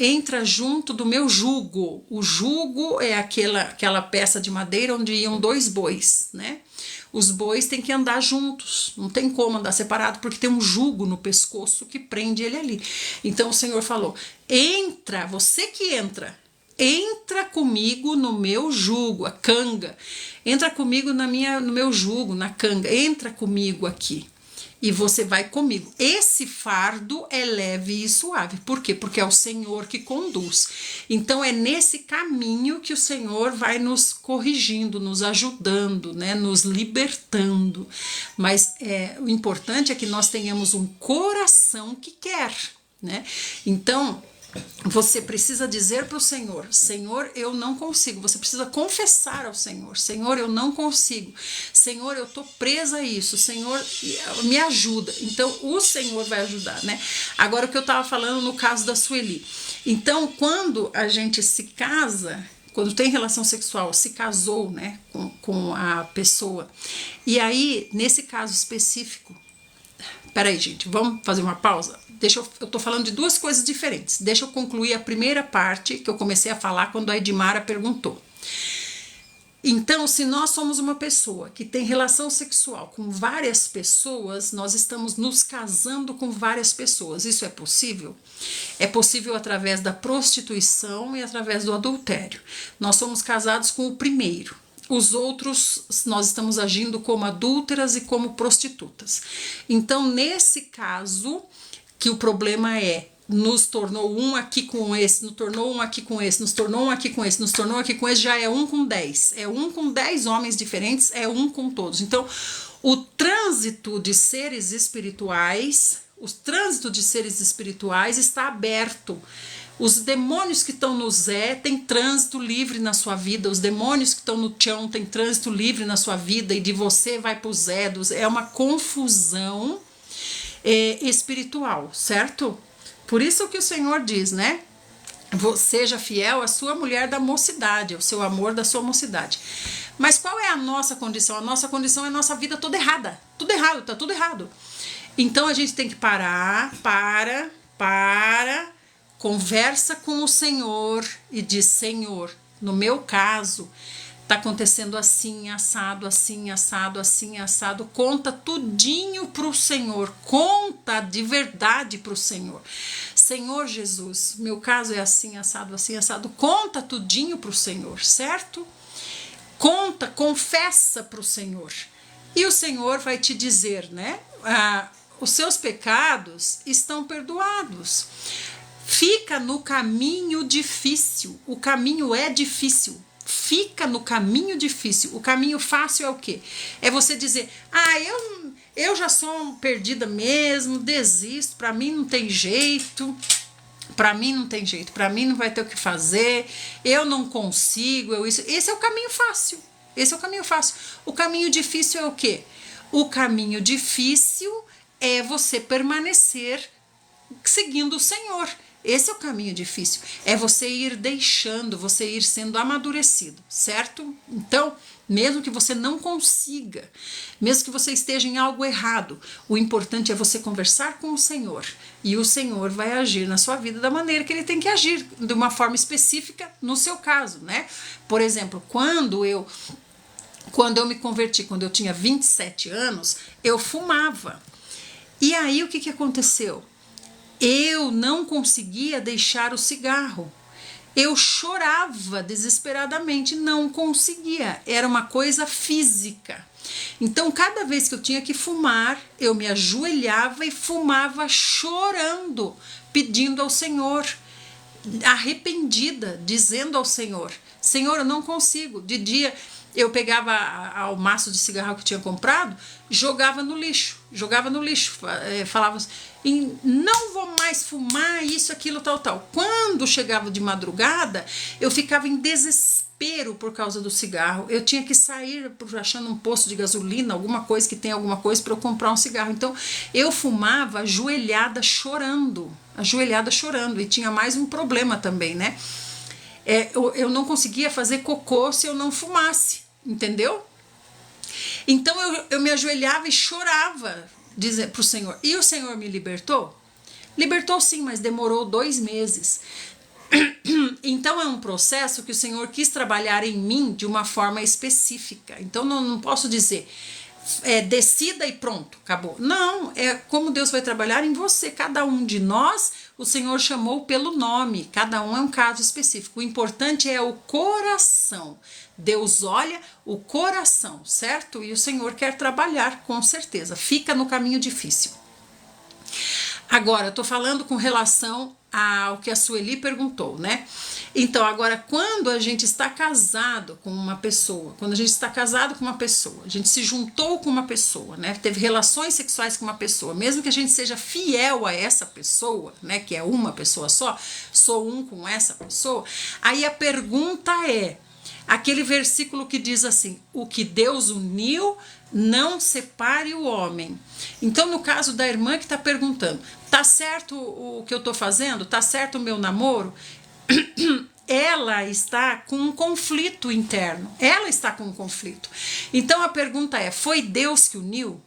Entra junto do meu jugo. O jugo é aquela peça de madeira onde iam 2 bois, né? Os bois têm que andar juntos, não tem como andar separado, porque tem um jugo no pescoço que prende ele ali. Então o Senhor falou, entra, você que entra comigo no meu jugo, a canga, entra comigo no meu jugo, na canga, entra comigo aqui. E você vai comigo. Esse fardo é leve e suave. Por quê? Porque é o Senhor que conduz. Então é nesse caminho que o Senhor vai nos corrigindo, nos ajudando, né? Nos libertando. Mas o importante é que nós tenhamos um coração que quer, né? Então você precisa dizer para o Senhor, Senhor, eu não consigo. Você precisa confessar ao Senhor, Senhor, eu não consigo. Senhor, eu estou presa a isso. Senhor, me ajuda. Então, o Senhor vai ajudar, né? Agora, o que eu estava falando no caso da Sueli. Então, quando a gente se casa, quando tem relação sexual, se casou, né, com a pessoa. E aí, nesse caso específico, peraí, gente, vamos fazer uma pausa? Eu tô falando de 2 coisas diferentes. Deixa eu concluir a primeira parte que eu comecei a falar quando a Edmara perguntou. Então, se nós somos uma pessoa que tem relação sexual com várias pessoas, nós estamos nos casando com várias pessoas. Isso é possível? É possível através da prostituição e através do adultério. Nós somos casados com o primeiro. Os outros, nós estamos agindo como adúlteras e como prostitutas. Então, nesse caso, que o problema nos tornou um aqui com esse, nos tornou um aqui com esse, nos tornou um aqui com esse, nos tornou aqui com esse, já é 1 com 10. É 1 com 10 homens diferentes, é 1 com todos. Então, o trânsito de seres espirituais, está aberto. Os demônios que estão no Zé têm trânsito livre na sua vida, os demônios que estão no Tião têm trânsito livre na sua vida, e de você vai para o Zé, é uma confusão espiritual, certo? Por isso que o Senhor diz, né? Seja fiel à sua mulher da mocidade, ao seu amor da sua mocidade. Mas qual é a nossa condição? A nossa condição é a nossa vida toda errada. Tudo errado, tá tudo errado. Então a gente tem que parar, conversa com o Senhor e diz, Senhor, no meu caso, tá acontecendo assim, assado, assim, assado, assim, assado. Conta tudinho pro Senhor. Conta de verdade pro Senhor. Senhor Jesus, meu caso é assim, assado, assim, assado. Conta tudinho pro Senhor, certo? Conta, confessa pro Senhor. E o Senhor vai te dizer, né? Os seus pecados estão perdoados. Fica no caminho difícil. O caminho é difícil. fica no caminho difícil. O caminho fácil é o quê? É você dizer, eu já sou perdida mesmo, desisto, para mim não tem jeito, para mim não tem jeito, para mim não vai ter o que fazer, eu não consigo, esse é o caminho fácil. Esse é o caminho fácil. O caminho difícil é o quê? O caminho difícil é você permanecer seguindo o Senhor. Esse é o caminho difícil. É você ir deixando, você ir sendo amadurecido, certo? Então, mesmo que você não consiga, mesmo que você esteja em algo errado, o importante é você conversar com o Senhor. E o Senhor vai agir na sua vida da maneira que Ele tem que agir, de uma forma específica no seu caso, né? Por exemplo, quando eu me converti, quando eu tinha 27 anos, eu fumava. E aí o que aconteceu? Eu não conseguia deixar o cigarro. Eu chorava desesperadamente, não conseguia. Era uma coisa física. Então, cada vez que eu tinha que fumar, eu me ajoelhava e fumava chorando, pedindo ao Senhor, arrependida, dizendo ao Senhor, Senhor, eu não consigo. De dia eu pegava o maço de cigarro que eu tinha comprado, jogava no lixo, falava assim, não vou mais fumar isso, aquilo, tal. Quando chegava de madrugada, eu ficava em desespero por causa do cigarro, eu tinha que sair achando um posto de gasolina, alguma coisa para eu comprar um cigarro. Então eu fumava ajoelhada chorando, e tinha mais um problema também, né? Eu não conseguia fazer cocô se eu não fumasse, entendeu? Então eu me ajoelhava e chorava para o Senhor. E o Senhor me libertou? Libertou sim, mas demorou 2 meses. Então é um processo que o Senhor quis trabalhar em mim de uma forma específica. Então não posso dizer, decida e pronto, acabou. Não, é como Deus vai trabalhar em você. Cada um de nós, o Senhor chamou pelo nome. Cada um é um caso específico. O importante é o coração. Deus olha o coração, certo? E o Senhor quer trabalhar, com certeza. Fica no caminho difícil. Agora, eu tô falando com relação ao que a Sueli perguntou, né? Então, agora, quando a gente está casado com uma pessoa, a gente se juntou com uma pessoa, né? Teve relações sexuais com uma pessoa, mesmo que a gente seja fiel a essa pessoa, né? Que é uma pessoa só, sou um com essa pessoa. Aí a pergunta é, aquele versículo que diz assim, o que Deus uniu, não separe o homem. Então, no caso da irmã que está perguntando, tá certo o que eu estou fazendo? Tá certo o meu namoro? Ela está com um conflito interno. Ela está com um conflito. Então, a pergunta é, foi Deus que uniu?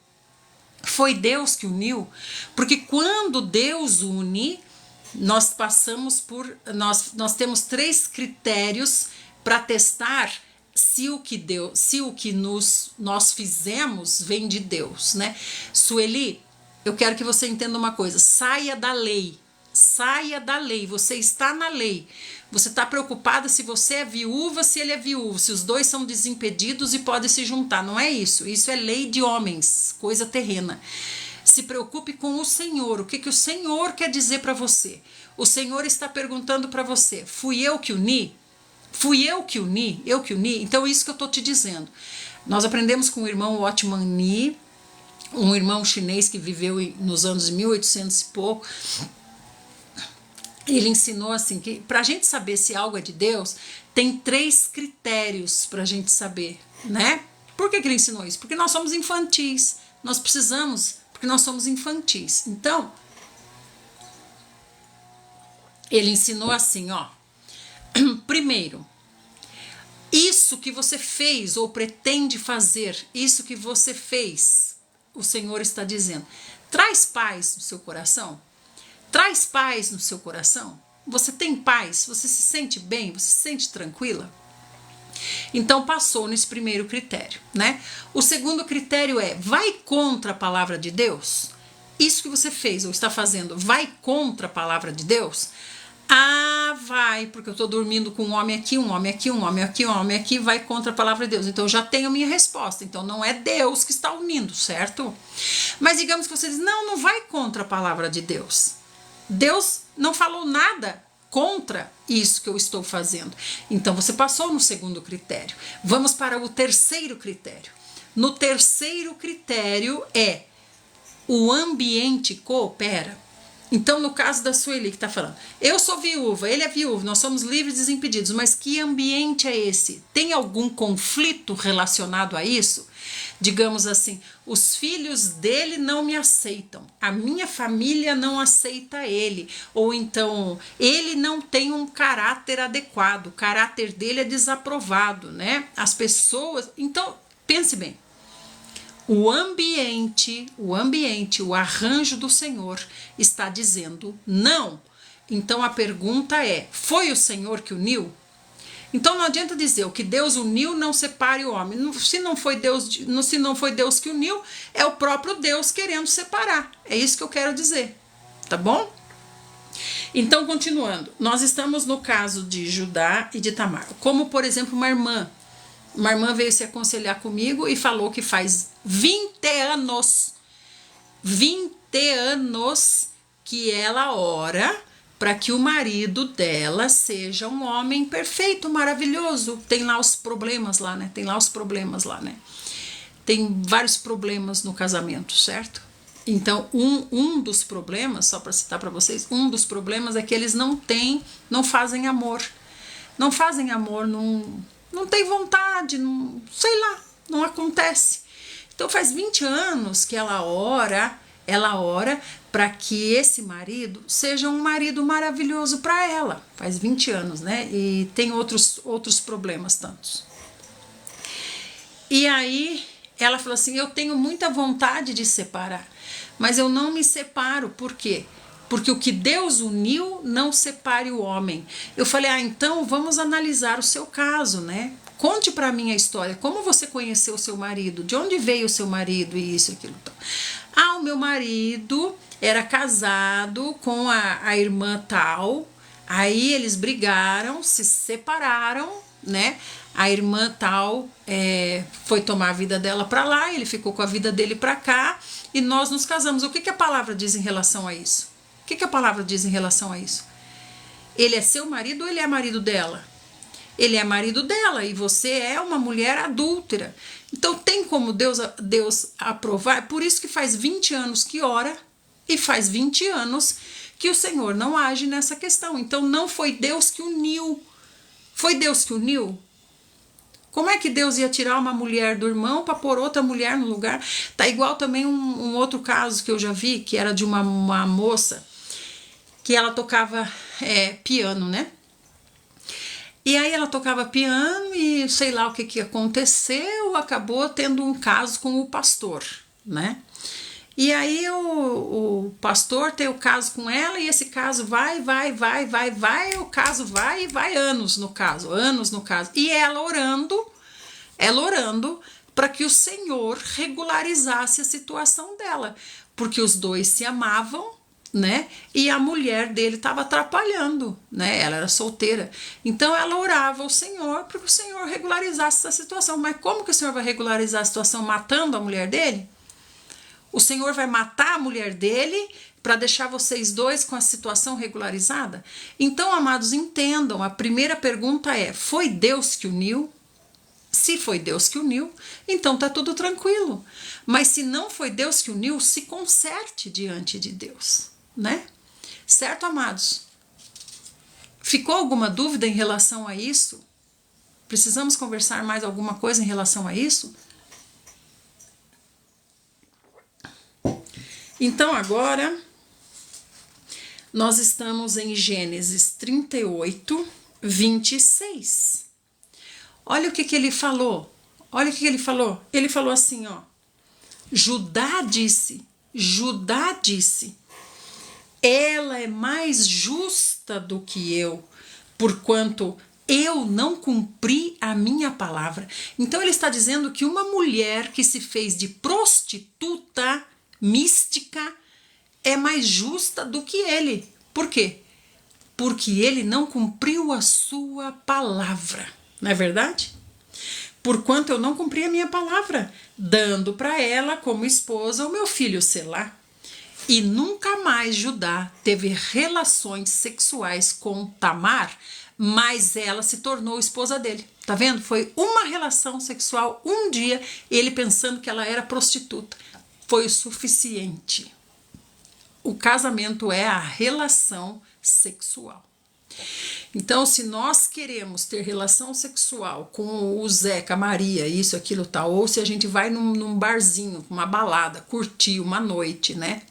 Foi Deus que uniu? Porque quando Deus une, nós nós temos 3 critérios para testar se o que nós fizemos vem de Deus, né? Sueli, eu quero que você entenda uma coisa, saia da lei, você está na lei, você está preocupada se você é viúva, se ele é viúvo, se os dois são desimpedidos e podem se juntar, não é isso é lei de homens, coisa terrena. Se preocupe com o Senhor, o que o Senhor quer dizer para você? O Senhor está perguntando para você, fui eu que uni? Fui eu que uni? Então, isso que eu estou te dizendo. Nós aprendemos com o irmão Watchman Nee, um irmão chinês que viveu nos anos 1800 e pouco. Ele ensinou assim, que para a gente saber se algo é de Deus, tem 3 critérios para a gente saber, né? Por que ele ensinou isso? Porque nós somos infantis. Porque nós somos infantis. Então, ele ensinou assim, ó. Primeiro, isso que você fez ou pretende fazer, isso que você fez, o Senhor está dizendo, traz paz no seu coração? Traz paz no seu coração? Você tem paz? Você se sente bem? Você se sente tranquila? Então passou nesse primeiro critério, né? O segundo critério é, vai contra a palavra de Deus? Isso que você fez ou está fazendo vai contra a palavra de Deus? Ah, vai, porque eu estou dormindo com um homem aqui, vai contra a palavra de Deus. Então eu já tenho a minha resposta. Então não é Deus que está unindo, certo? Mas digamos que você diz, não vai contra a palavra de Deus. Deus não falou nada contra isso que eu estou fazendo. Então você passou no segundo critério. Vamos para o terceiro critério. No terceiro critério o ambiente coopera. Então, no caso da Sueli que está falando, eu sou viúva, ele é viúvo, nós somos livres e desimpedidos, mas que ambiente é esse? Tem algum conflito relacionado a isso? Digamos assim, os filhos dele não me aceitam, a minha família não aceita ele, ou então ele não tem um caráter adequado, o caráter dele é desaprovado, né? As pessoas... Então, pense bem. O ambiente, o arranjo do Senhor está dizendo não. Então a pergunta é: foi o Senhor que uniu? Então não adianta dizer o que Deus uniu não separe o homem. Se não foi Deus que uniu, é o próprio Deus querendo separar. É isso que eu quero dizer. Tá bom? Então, continuando, nós estamos no caso de Judá e de Tamar. Como, por exemplo, uma irmã veio se aconselhar comigo e falou que faz 20 anos que ela ora para que o marido dela seja um homem perfeito, maravilhoso. Tem lá os problemas lá, né? Tem vários problemas no casamento, certo? Então, um dos problemas, só para citar para vocês, um dos problemas é que eles não fazem amor. Não fazem amor, não tem vontade, sei lá, não acontece. Então faz 20 anos que ela ora para que esse marido seja um marido maravilhoso para ela. Faz 20 anos, né? E tem outros problemas tantos. E aí ela falou assim, eu tenho muita vontade de separar, mas eu não me separo, por quê? Porque o que Deus uniu não separe o homem. Eu falei, então vamos analisar o seu caso, né? Conte para mim a história, como você conheceu o seu marido, de onde veio o seu marido e isso e aquilo. O meu marido era casado com a irmã tal, aí eles brigaram, se separaram, né? A irmã tal foi tomar a vida dela para lá, ele ficou com a vida dele para cá e nós nos casamos. O que a palavra diz em relação a isso? O que a palavra diz em relação a isso? Ele é seu marido ou ele é marido dela? Ele é marido dela e você é uma mulher adúltera. Então tem como Deus aprovar? É por isso que faz 20 anos que ora e faz 20 anos que o Senhor não age nessa questão. Então não foi Deus que uniu. Foi Deus que uniu? Como é que Deus ia tirar uma mulher do irmão para pôr outra mulher no lugar? Tá igual também um outro caso que eu já vi, que era de uma moça que ela tocava piano, né? E aí ela tocava piano e sei lá o que aconteceu, acabou tendo um caso com o pastor, né? E aí o pastor tem o caso com ela e esse caso vai, o caso vai e vai anos no caso. E ela orando para que o Senhor regularizasse a situação dela, porque os dois se amavam, né? E a mulher dele estava atrapalhando, né? Ela era solteira. Então ela orava ao Senhor para que o Senhor regularizasse essa situação. Mas como que o Senhor vai regularizar a situação matando a mulher dele? O Senhor vai matar a mulher dele para deixar vocês dois com a situação regularizada? Então, amados, entendam, a primeira pergunta é: foi Deus que uniu? Se foi Deus que uniu, então tá tudo tranquilo. Mas se não foi Deus que uniu, se conserte diante de Deus, né? Certo, amados? Ficou alguma dúvida em relação a isso? Precisamos conversar mais alguma coisa em relação a isso? Então agora nós estamos em Gênesis 38, 26. Olha o que ele falou. Ele falou assim, ó. Judá disse, ela é mais justa do que eu, porquanto eu não cumpri a minha palavra. Então ele está dizendo que uma mulher que se fez de prostituta mística é mais justa do que ele. Por quê? Porque ele não cumpriu a sua palavra. Não é verdade? Porquanto eu não cumpri a minha palavra, dando para ela como esposa o meu filho Selá. E nunca mais Judá teve relações sexuais com Tamar, mas ela se tornou esposa dele. Tá vendo? Foi uma relação sexual, um dia, ele pensando que ela era prostituta. Foi o suficiente. O casamento é a relação sexual. Então, se nós queremos ter relação sexual com o Zeca, a Maria, isso, aquilo, tal, ou se a gente vai num barzinho, uma balada, curtir uma noite, né?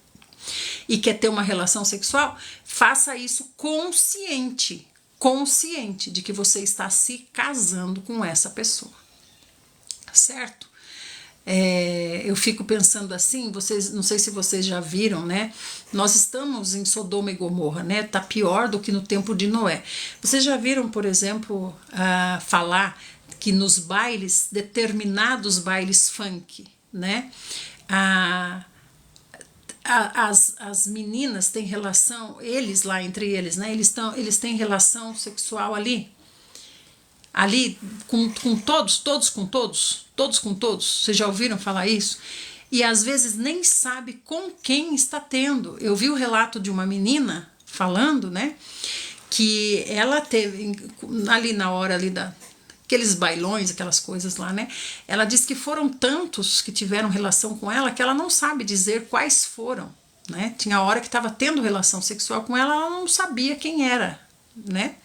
E quer ter uma relação sexual, faça isso consciente de que você está se casando com essa pessoa, certo? Eu fico pensando assim, vocês, não sei se vocês já viram, né? Nós estamos em Sodoma e Gomorra, né? Tá pior do que no tempo de Noé. Vocês já viram, por exemplo, falar que nos bailes, determinados bailes funk, né? As meninas têm relação, eles lá entre eles, né? Eles têm relação sexual ali com todos com todos. Vocês já ouviram falar isso? E às vezes nem sabe com quem está tendo. Eu vi o relato de uma menina falando, né? Que ela teve ali na hora ali aqueles bailões, aquelas coisas lá, né? Ela disse que foram tantos que tiveram relação com ela que ela não sabe dizer quais foram, né? Tinha hora que estava tendo relação sexual com ela, ela não sabia quem era, né?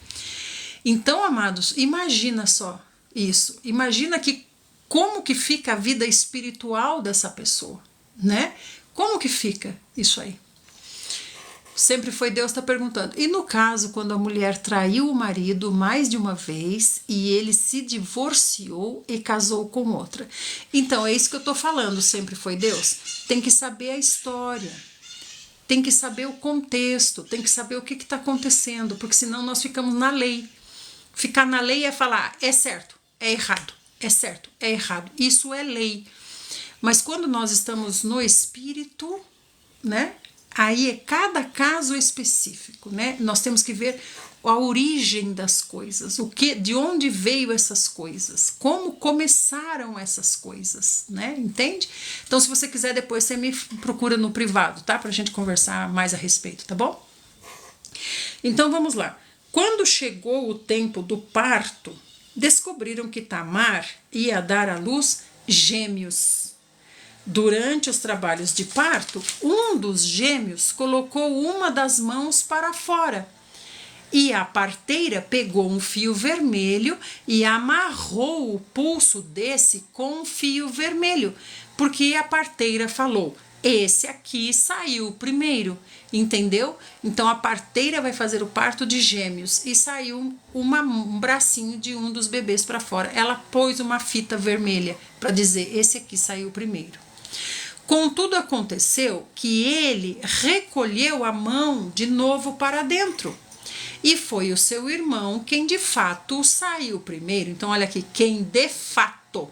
Então, amados, imagina só isso. Imagina como que fica a vida espiritual dessa pessoa, né? Como que fica isso aí? Sempre foi Deus está perguntando. E no caso, quando a mulher traiu o marido mais de uma vez e ele se divorciou e casou com outra. Então, é isso que eu estou falando, sempre foi Deus. Tem que saber a história, tem que saber o contexto, tem que saber o que está acontecendo, porque senão nós ficamos na lei. Ficar na lei é falar, é certo, é errado, é certo, é errado. Isso é lei. Mas quando nós estamos no espírito, né? Aí é cada caso específico, né? Nós temos que ver a origem das coisas, de onde veio essas coisas, como começaram essas coisas, né? Entende? Então, se você quiser, depois você me procura no privado, tá? Pra gente conversar mais a respeito, tá bom? Então, vamos lá. Quando chegou o tempo do parto, descobriram que Tamar ia dar à luz gêmeos. Durante os trabalhos de parto, um dos gêmeos colocou uma das mãos para fora e a parteira pegou um fio vermelho e amarrou o pulso desse com um fio vermelho, porque a parteira falou: esse aqui saiu primeiro, entendeu? Então a parteira vai fazer o parto de gêmeos e saiu um bracinho de um dos bebês para fora. Ela pôs uma fita vermelha para dizer: esse aqui saiu primeiro. Contudo, aconteceu que ele recolheu a mão de novo para dentro. E foi o seu irmão quem de fato saiu primeiro. Então, olha aqui, quem de fato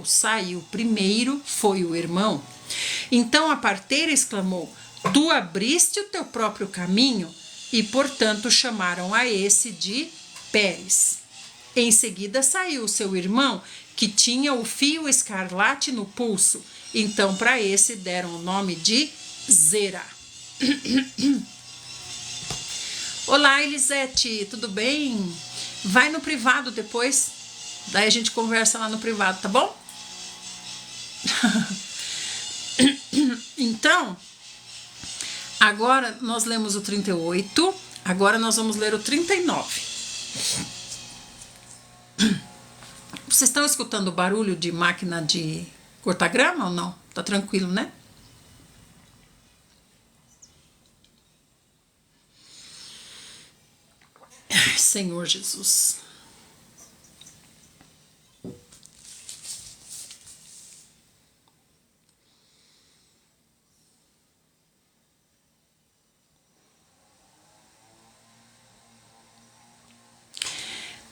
saiu primeiro foi o irmão. Então a parteira exclamou: tu abriste o teu próprio caminho, e portanto chamaram a esse de Pérez. Em seguida saiu seu irmão, que tinha o fio escarlate no pulso. Então para esse deram o nome de Zera. Olá, Elisete, tudo bem? Vai no privado depois, daí a gente conversa lá no privado, tá bom? Então, agora nós lemos o 38, agora nós vamos ler o 39. Vocês estão escutando o barulho de máquina de cortar grama ou não? Tá tranquilo, né? Ai, Senhor Jesus.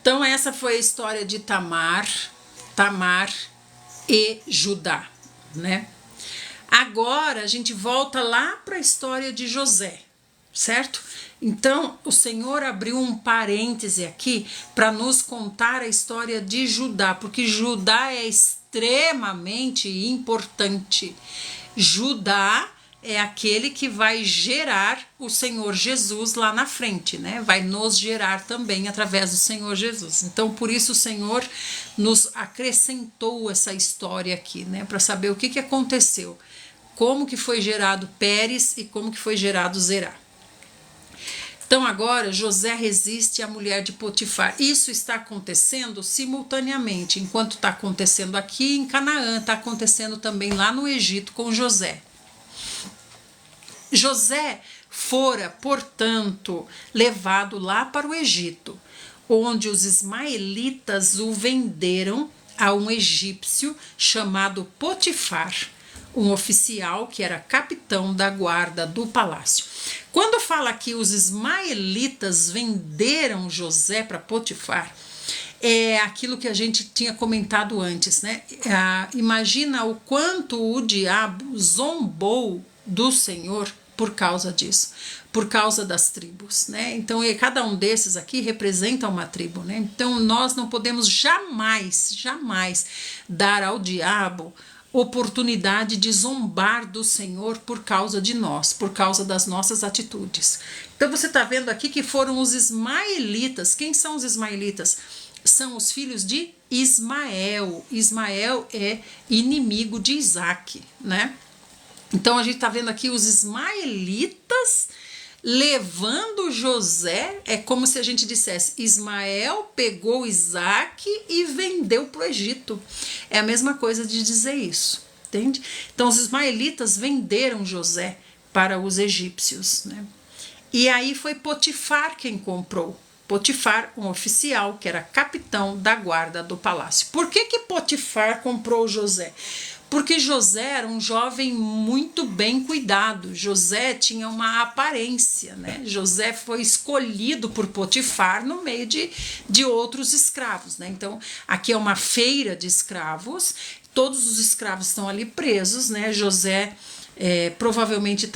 Então essa foi a história de Tamar e Judá, né? Agora a gente volta lá para a história de José, certo? Então o Senhor abriu um parêntese aqui para nos contar a história de Judá, porque Judá é extremamente importante. Judá é aquele que vai gerar o Senhor Jesus lá na frente, né? Vai nos gerar também através do Senhor Jesus. Então, por isso o Senhor nos acrescentou essa história aqui, né? Para saber o que aconteceu, como que foi gerado Pérez e como que foi gerado Zerá. Então agora José resiste à mulher de Potifar. Isso está acontecendo simultaneamente. Enquanto está acontecendo aqui em Canaã, está acontecendo também lá no Egito com José. José fora, portanto, levado lá para o Egito, onde os ismaelitas o venderam a um egípcio chamado Potifar, um oficial que era capitão da guarda do palácio. Quando fala que os ismaelitas venderam José para Potifar, é aquilo que a gente tinha comentado antes, né? Imagina o quanto o diabo zombou do Senhor por causa disso, por causa das tribos, né? Então, cada um desses aqui representa uma tribo, né? Então, nós não podemos jamais dar ao diabo oportunidade de zombar do Senhor por causa de nós, por causa das nossas atitudes. Então você está vendo aqui que foram os ismaelitas. Quem são os ismaelitas? São os filhos de Ismael. Ismael é inimigo de Isaac, né? Então a gente está vendo aqui os ismaelitas levando José. É como se a gente dissesse: Ismael pegou Isaac e vendeu para o Egito. É a mesma coisa de dizer isso, entende? Então os ismaelitas venderam José para os egípcios, né? E aí foi Potifar quem comprou. Potifar, um oficial que era capitão da guarda do palácio. Por que Potifar comprou José? Porque José era um jovem muito bem cuidado. José tinha uma aparência, né? José foi escolhido por Potifar no meio de outros escravos, né? Então, aqui é uma feira de escravos, todos os escravos estão ali presos, né? José provavelmente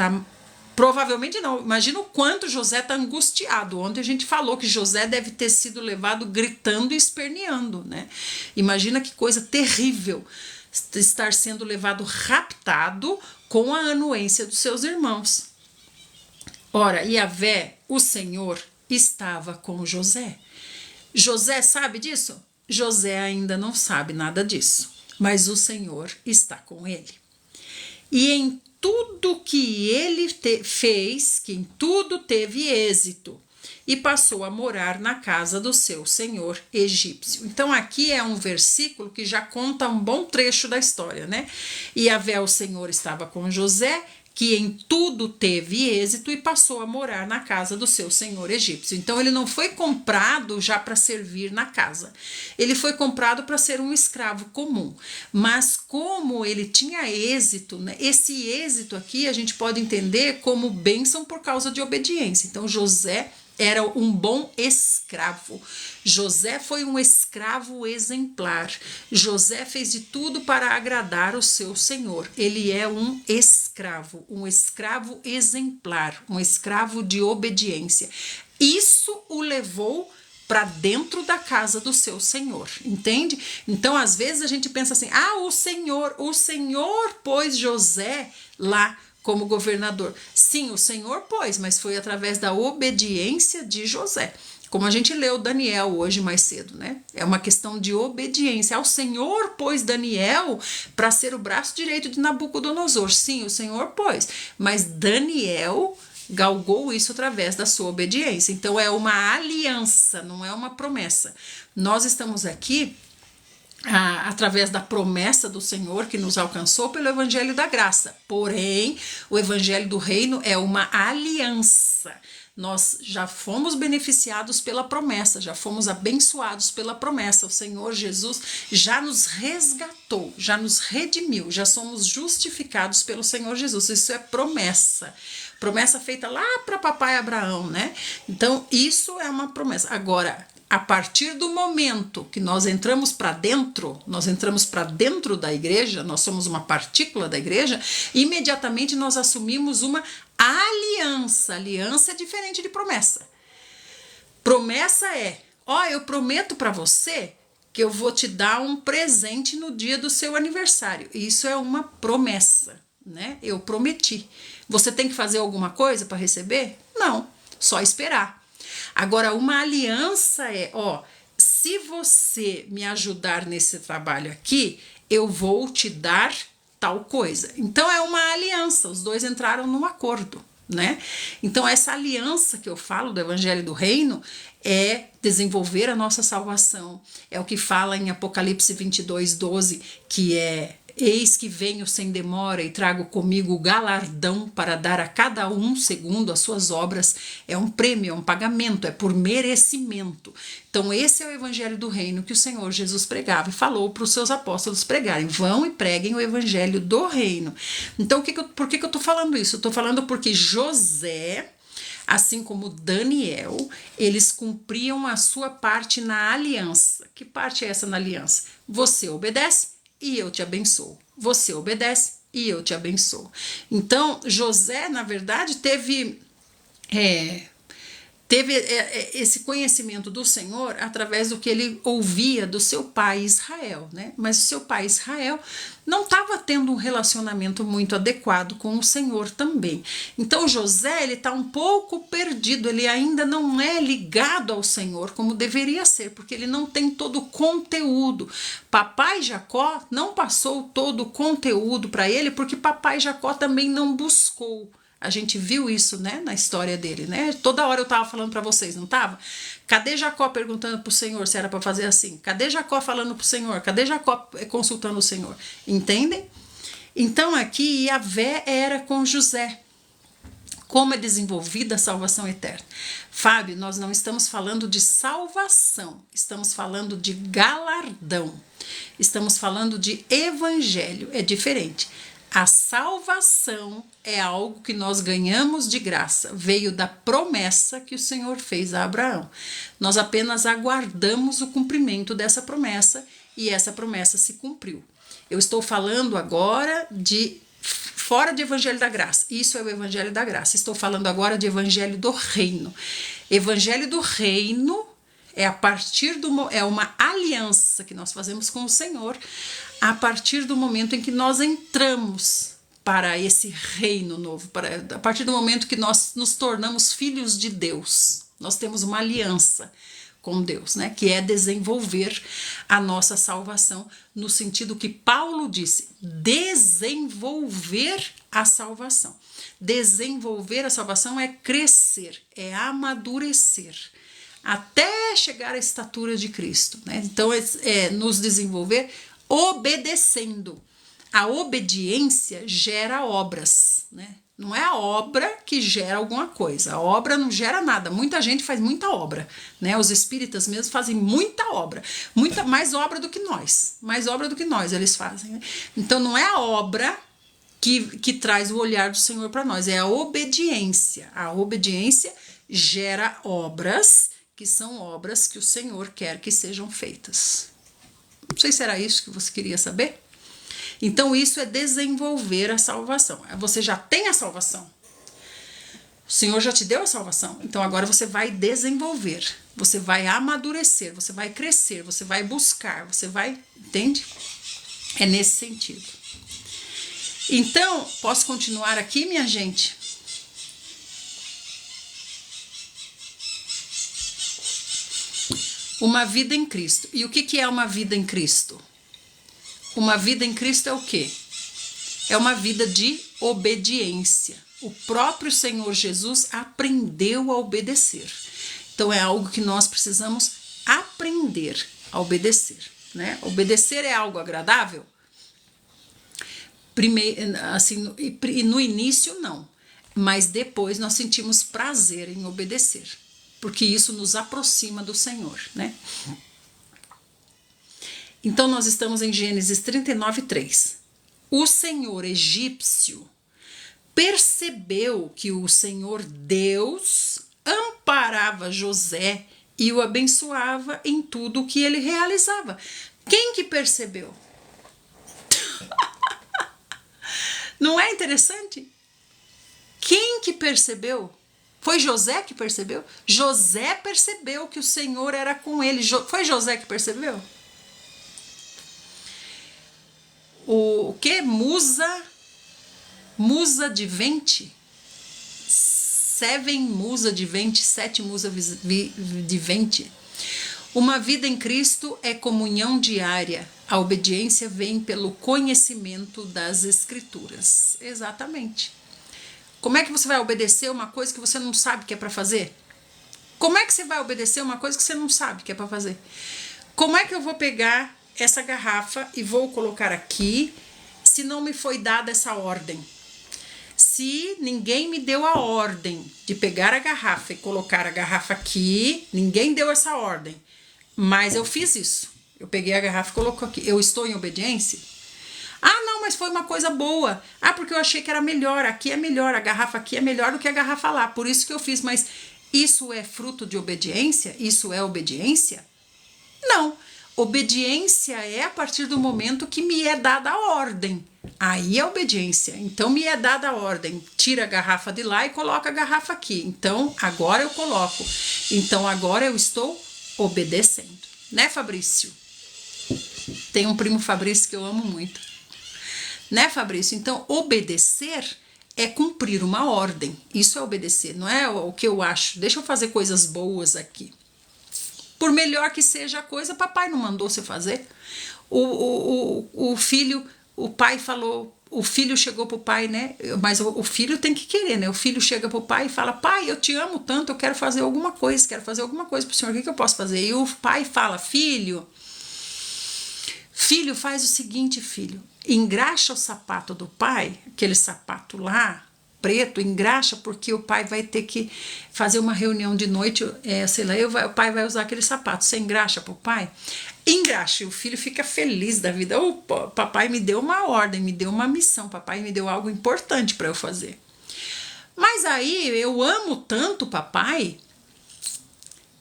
não, imagina o quanto José está angustiado. Ontem a gente falou que José deve ter sido levado gritando e esperneando, né? Imagina que coisa terrível estar sendo levado raptado com a anuência dos seus irmãos. Ora, Yahvé, o Senhor, estava com José. José sabe disso? José ainda não sabe nada disso, mas o Senhor está com ele. E em tudo que ele fez, que em tudo teve êxito, e passou a morar na casa do seu senhor egípcio. Então aqui é um versículo que já conta um bom trecho da história, né? E Yahvé, o Senhor, estava com José, que em tudo teve êxito e passou a morar na casa do seu senhor egípcio. Então ele não foi comprado já para servir na casa. Ele foi comprado para ser um escravo comum. Mas como ele tinha êxito, né? Esse êxito aqui a gente pode entender como bênção por causa de obediência. Então José era um bom escravo. José foi um escravo exemplar. José fez de tudo para agradar o seu senhor. Ele é um escravo exemplar, um escravo de obediência. Isso o levou para dentro da casa do seu senhor, entende? Então, às vezes a gente pensa assim: o senhor pôs José lá como governador. Sim, o Senhor pôs, mas foi através da obediência de José. Como a gente leu Daniel hoje mais cedo, né? É uma questão de obediência. O Senhor pôs Daniel para ser o braço direito de Nabucodonosor. Sim, o Senhor pôs, mas Daniel galgou isso através da sua obediência. Então é uma aliança, não é uma promessa. Nós estamos aqui através da promessa do Senhor que nos alcançou pelo Evangelho da Graça. Porém, o Evangelho do Reino é uma aliança. Nós já fomos beneficiados pela promessa, já fomos abençoados pela promessa. O Senhor Jesus já nos resgatou, já nos redimiu, já somos justificados pelo Senhor Jesus. Isso é promessa. Promessa feita lá para papai Abraão, né? Então, isso é uma promessa. Agora, a partir do momento que nós entramos para dentro da igreja, nós somos uma partícula da igreja, imediatamente nós assumimos uma aliança. Aliança é diferente de promessa. Promessa é: eu prometo para você que eu vou te dar um presente no dia do seu aniversário. Isso é uma promessa, né? Eu prometi. Você tem que fazer alguma coisa para receber? Não, só esperar. Agora, uma aliança é, ó, se você me ajudar nesse trabalho aqui, eu vou te dar tal coisa. Então é uma aliança, os dois entraram num acordo, né? Então essa aliança que eu falo do Evangelho do Reino é desenvolver a nossa salvação. É o que fala em Apocalipse 22:12, que é: eis que venho sem demora e trago comigo o galardão para dar a cada um segundo as suas obras. É um prêmio, é um pagamento, é por merecimento. Então esse é o Evangelho do Reino que o Senhor Jesus pregava e falou para os seus apóstolos pregarem. Vão e preguem o Evangelho do Reino. Então por que eu estou falando isso? Eu estou falando porque José, assim como Daniel, eles cumpriam a sua parte na aliança. Que parte é essa na aliança? Você obedece e eu te abençoo. Você obedece e eu te abençoo. Então, José, na verdade, teve esse conhecimento do Senhor através do que ele ouvia do seu pai Israel, né? Mas o seu pai Israel não estava tendo um relacionamento muito adequado com o Senhor também. Então José, ele está um pouco perdido, ele ainda não é ligado ao Senhor como deveria ser, porque ele não tem todo o conteúdo. Papai Jacó não passou todo o conteúdo para ele, porque papai Jacó também não buscou. A gente viu isso, né, na história dele, né? Toda hora eu tava falando para vocês, não tava? Cadê Jacó perguntando pro Senhor se era para fazer assim? Cadê Jacó falando pro Senhor? Cadê Jacó consultando o Senhor? Entendem? Então aqui Yahvé era com José. Como é desenvolvida a salvação eterna? Fábio, nós não estamos falando de salvação, estamos falando de galardão. Estamos falando de evangelho, é diferente. A salvação é algo que nós ganhamos de graça, veio da promessa que o Senhor fez a Abraão. Nós apenas aguardamos o cumprimento dessa promessa e essa promessa se cumpriu. Eu estou falando agora de fora de Evangelho da Graça. Isso é o Evangelho da Graça. Estou falando agora de Evangelho do Reino. Evangelho do Reino é é uma aliança que nós fazemos com o Senhor a partir do momento em que nós entramos para esse reino novo, a partir do momento que nós nos tornamos filhos de Deus. Nós temos uma aliança com Deus, né? Que é desenvolver a nossa salvação, no sentido que Paulo disse, desenvolver a salvação. Desenvolver a salvação é crescer, é amadurecer, até chegar à estatura de Cristo, né? Então é nos desenvolver obedecendo. A obediência gera obras, né? Não é a obra que gera alguma coisa. A obra não gera nada. Muita gente faz muita obra, né? Os espíritas mesmo fazem muita obra, muita mais obra do que nós. Mais obra do que nós eles fazem, né? Então não é a obra que traz o olhar do Senhor para nós, é a obediência. A obediência gera obras, que são obras que o Senhor quer que sejam feitas. Não sei se era isso que você queria saber. Então isso é desenvolver a salvação. Você já tem a salvação. O Senhor já te deu a salvação. Então agora você vai desenvolver. Você vai amadurecer, você vai crescer, você vai buscar, você vai... Entende? É nesse sentido. Então, posso continuar aqui, minha gente? Uma vida em Cristo. E o que é uma vida em Cristo? Uma vida em Cristo é o quê? É uma vida de obediência. O próprio Senhor Jesus aprendeu a obedecer. Então é algo que nós precisamos aprender a obedecer, né? Obedecer é algo agradável? Primeiro, assim, e no início não, mas depois nós sentimos prazer em obedecer, porque isso nos aproxima do Senhor, né? Então nós estamos em Gênesis 39:3. O Senhor egípcio percebeu que o Senhor Deus amparava José e o abençoava em tudo o que ele realizava. Quem que percebeu? Não é interessante? Quem que percebeu? Foi José que percebeu? José percebeu que o Senhor era com ele. Foi José que percebeu? O que? Musa Musa de vente, seven musa de vente, 7 musa de vente. Uma vida em Cristo é comunhão diária. A obediência vem pelo conhecimento das Escrituras. Exatamente. Como é que você vai obedecer uma coisa que você não sabe que é para fazer? Como é que você vai obedecer uma coisa que você não sabe que é para fazer? Como é que eu vou pegar essa garrafa e vou colocar aqui se não me foi dada essa ordem? Se ninguém me deu a ordem de pegar a garrafa e colocar a garrafa aqui, ninguém deu essa ordem, mas eu fiz isso. Eu peguei a garrafa e coloquei aqui. Eu estou em obediência? Ah, não, mas foi uma coisa boa. Ah, porque eu achei que era melhor. Aqui é melhor, a garrafa aqui é melhor do que a garrafa lá. Por isso que eu fiz. Mas isso é fruto de obediência? Isso é obediência? Não. Obediência é a partir do momento que me é dada a ordem. Aí é obediência. Então me é dada a ordem. Tira a garrafa de lá e coloca a garrafa aqui. Então agora eu coloco. Então agora eu estou obedecendo. Né, Fabrício? Tem um primo Fabrício que eu amo muito. Né, Fabrício? Então obedecer é cumprir uma ordem. Isso é obedecer. Não é o que eu acho. Deixa eu fazer coisas boas aqui. Por melhor que seja a coisa, papai não mandou você fazer. O filho, o pai falou, o filho chegou pro pai, né? Mas o filho tem que querer, né? O filho chega pro pai e fala: pai, eu te amo tanto, eu quero fazer alguma coisa pro senhor, o que eu posso fazer? E o pai fala: filho, faz o seguinte, filho, engraxa o sapato do pai, aquele sapato lá, preto, engraxa, porque o pai vai ter que fazer uma reunião de noite, sei lá, o pai vai usar aquele sapato, você engraxa pro pai? Engraxa, e o filho fica feliz da vida. Papai me deu uma ordem, me deu uma missão, papai me deu algo importante para eu fazer. Mas aí eu amo tanto o papai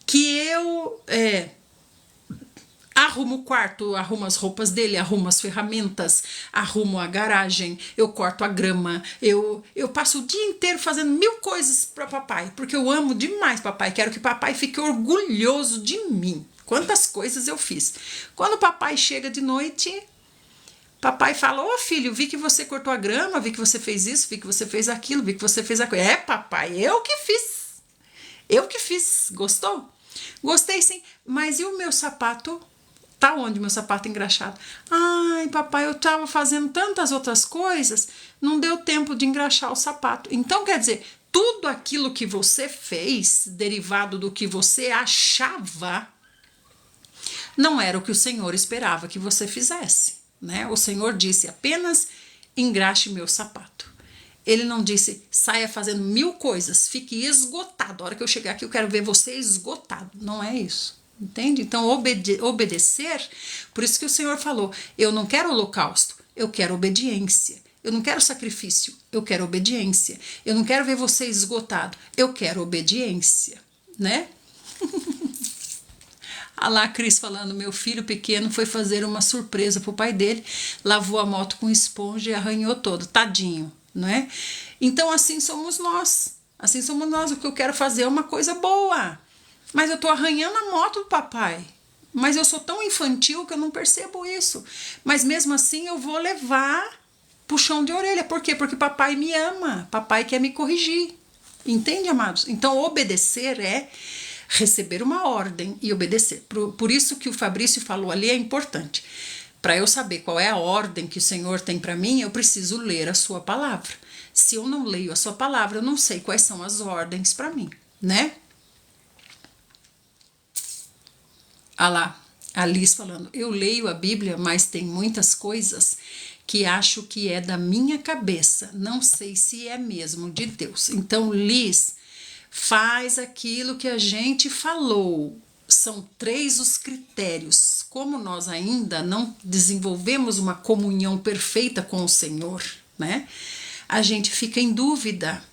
que eu arrumo o quarto, arrumo as roupas dele, arrumo as ferramentas, arrumo a garagem, eu corto a grama, eu passo o dia inteiro fazendo 1000 coisas para papai, porque eu amo demais papai, quero que papai fique orgulhoso de mim. Quantas coisas eu fiz. Quando o papai chega de noite, papai fala: ô filho, vi que você cortou a grama, vi que você fez isso, vi que você fez aquilo, vi que você fez aquilo. É, papai, eu que fiz. Gostou? Gostei sim, mas e o meu sapato? Tá onde meu sapato engraxado? Ai, papai, eu tava fazendo tantas outras coisas, não deu tempo de engraxar o sapato. Então, quer dizer, tudo aquilo que você fez, derivado do que você achava, não era o que o Senhor esperava que você fizesse, né? O Senhor disse: apenas engraxe meu sapato. Ele não disse: saia fazendo 1000 coisas, fique esgotado. A hora que eu chegar aqui, eu quero ver você esgotado. Não é isso. Entende? Então, obedecer, por isso que o Senhor falou: eu não quero holocausto, eu quero obediência. Eu não quero sacrifício, eu quero obediência. Eu não quero ver você esgotado, eu quero obediência, né? Ah lá, a Cris falando: meu filho pequeno foi fazer uma surpresa pro pai dele, lavou a moto com esponja e arranhou todo, tadinho, não é? Então assim somos nós, o que eu quero fazer é uma coisa boa. Mas eu tô arranhando a moto do papai. Mas eu sou tão infantil que eu não percebo isso. Mas mesmo assim eu vou levar puxão de orelha. Por quê? Porque papai me ama. Papai quer me corrigir. Entende, amados? Então obedecer é receber uma ordem e obedecer. Por isso que o Fabrício falou ali é importante. Para eu saber qual é a ordem que o Senhor tem para mim, eu preciso ler a sua palavra. Se eu não leio a sua palavra, eu não sei quais são as ordens para mim, né? Ah lá, a Liz falando: eu leio a Bíblia, mas tem muitas coisas que acho que é da minha cabeça, não sei se é mesmo de Deus. Então, Liz, faz aquilo que a gente falou. São 3 os critérios. Como nós ainda não desenvolvemos uma comunhão perfeita com o Senhor, né? A gente fica em dúvida.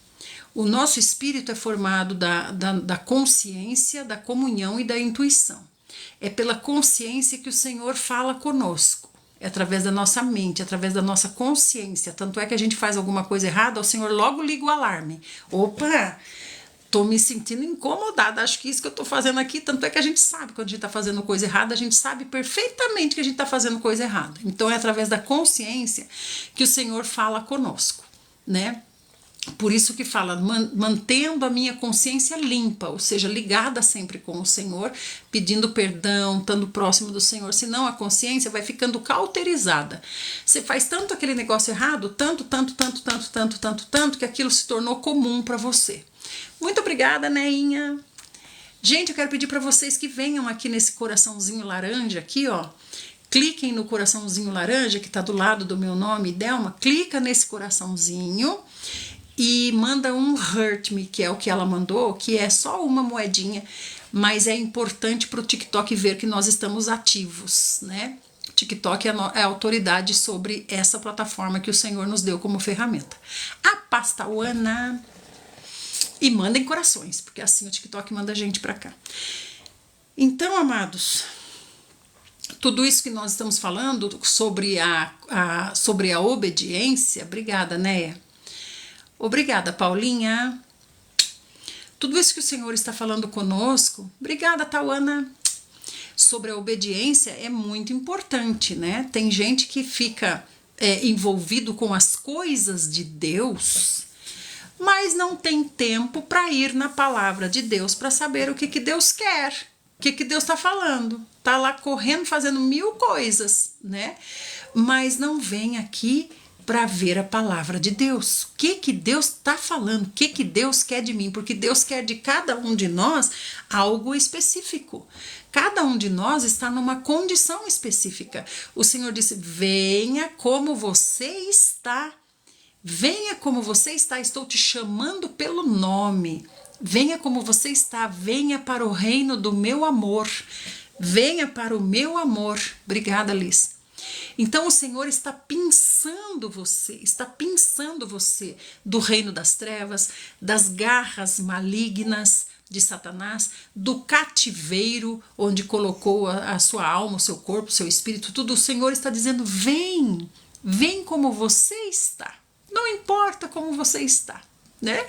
O nosso espírito é formado da consciência, da comunhão e da intuição. É pela consciência que o Senhor fala conosco. É através da nossa mente, através da nossa consciência. Tanto é que a gente faz alguma coisa errada, o Senhor logo liga o alarme. Opa, tô me sentindo incomodada, acho que isso que eu tô fazendo aqui. Tanto é que a gente sabe quando a gente tá fazendo coisa errada, a gente sabe perfeitamente que a gente tá fazendo coisa errada. Então é através da consciência que o Senhor fala conosco, né? Por isso que fala, mantendo a minha consciência limpa, ou seja, ligada sempre com o Senhor, pedindo perdão, estando próximo do Senhor, senão a consciência vai ficando cauterizada. Você faz tanto aquele negócio errado, tanto, que aquilo se tornou comum para você. Muito obrigada, Neinha. Gente, eu quero pedir para vocês que venham aqui nesse coraçãozinho laranja aqui, ó. Cliquem no coraçãozinho laranja que tá do lado do meu nome, Delma. Clica nesse coraçãozinho e manda um hurt me, que é o que ela mandou, que é só uma moedinha, mas é importante para o TikTok ver que nós estamos ativos, né? O TikTok é a autoridade sobre essa plataforma que o Senhor nos deu como ferramenta. A Pastauana. E mandem corações, porque assim o TikTok manda gente para cá. Então, amados, tudo isso que nós estamos falando sobre a obediência, obrigada, Néia. Obrigada, Paulinha. Tudo isso que o Senhor está falando conosco, obrigada, Tauana, sobre a obediência é muito importante, né? Tem gente que fica envolvido com as coisas de Deus, mas não tem tempo para ir na palavra de Deus para saber o que Deus quer, o que Deus está falando. Tá lá correndo, fazendo 1000 coisas, né? Mas não vem aqui para ver a palavra de Deus. O que Deus está falando? O que Deus quer de mim? Porque Deus quer de cada um de nós algo específico. Cada um de nós está numa condição específica. O Senhor disse, venha como você está. Venha como você está, estou te chamando pelo nome. Venha como você está, venha para o reino do meu amor. Venha para o meu amor. Obrigada, Liz. Então o Senhor está pinçando você do reino das trevas, das garras malignas de Satanás, do cativeiro onde colocou a sua alma, o seu corpo, o seu espírito, tudo. O Senhor está dizendo, vem como você está. Não importa como você está, né?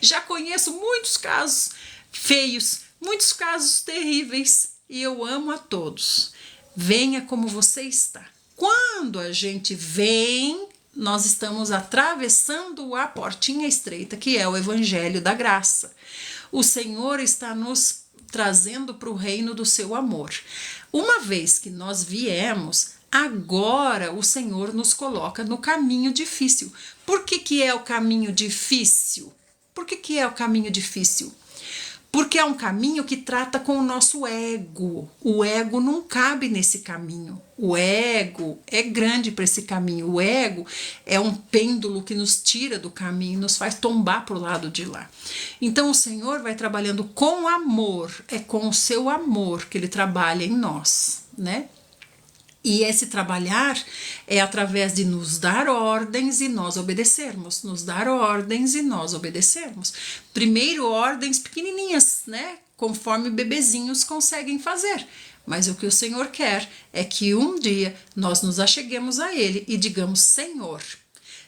Já conheço muitos casos feios, muitos casos terríveis e eu amo a todos. Venha como você está. Quando a gente vem, nós estamos atravessando a portinha estreita, que é o Evangelho da Graça. O Senhor está nos trazendo para o reino do seu amor. Uma vez que nós viemos, agora o Senhor nos coloca no caminho difícil. Por que é o caminho difícil? Por que é o caminho difícil? Porque é um caminho que trata com o nosso ego. O ego não cabe nesse caminho. O ego é grande para esse caminho. O ego é um pêndulo que nos tira do caminho, nos faz tombar para o lado de lá. Então o Senhor vai trabalhando com amor. É com o seu amor que Ele trabalha em nós, né? E esse trabalhar é através de nos dar ordens e nós obedecermos. Nos dar ordens e nós obedecermos. Primeiro ordens pequenininhas, né? Conforme bebezinhos conseguem fazer. Mas o que o Senhor quer é que um dia nós nos acheguemos a Ele e digamos, Senhor,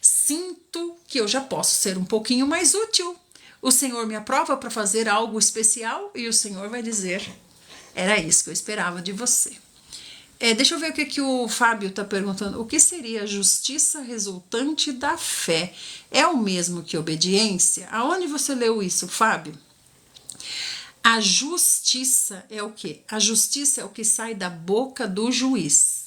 sinto que eu já posso ser um pouquinho mais útil. O Senhor me aprova para fazer algo especial e o Senhor vai dizer, era isso que eu esperava de você. Deixa eu ver o que o Fábio está perguntando. O que seria a justiça resultante da fé? É o mesmo que obediência? Aonde você leu isso, Fábio? A justiça é o quê? A justiça é o que sai da boca do juiz.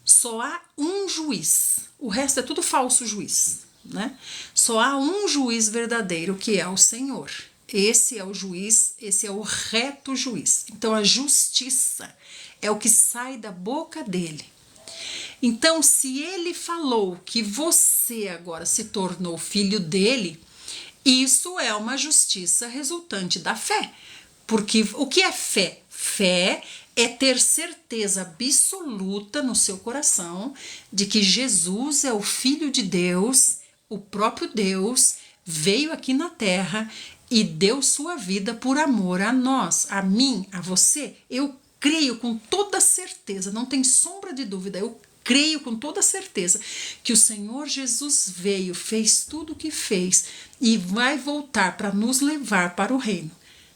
Só há um juiz. O resto é tudo falso juiz, né? Só há um juiz verdadeiro, que é o Senhor. Esse é o juiz, esse é o reto juiz. Então a justiça é o que sai da boca dele. Então, se ele falou que você agora se tornou filho dele, isso é uma justiça resultante da fé. Porque o que é fé? Fé é ter certeza absoluta no seu coração de que Jesus é o Filho de Deus, o próprio Deus, veio aqui na terra e deu sua vida por amor a nós, a mim, a você. Eu creio com toda certeza, não tem sombra de dúvida, eu creio com toda certeza que o Senhor Jesus veio, fez tudo o que fez e vai voltar para nos levar para o reino.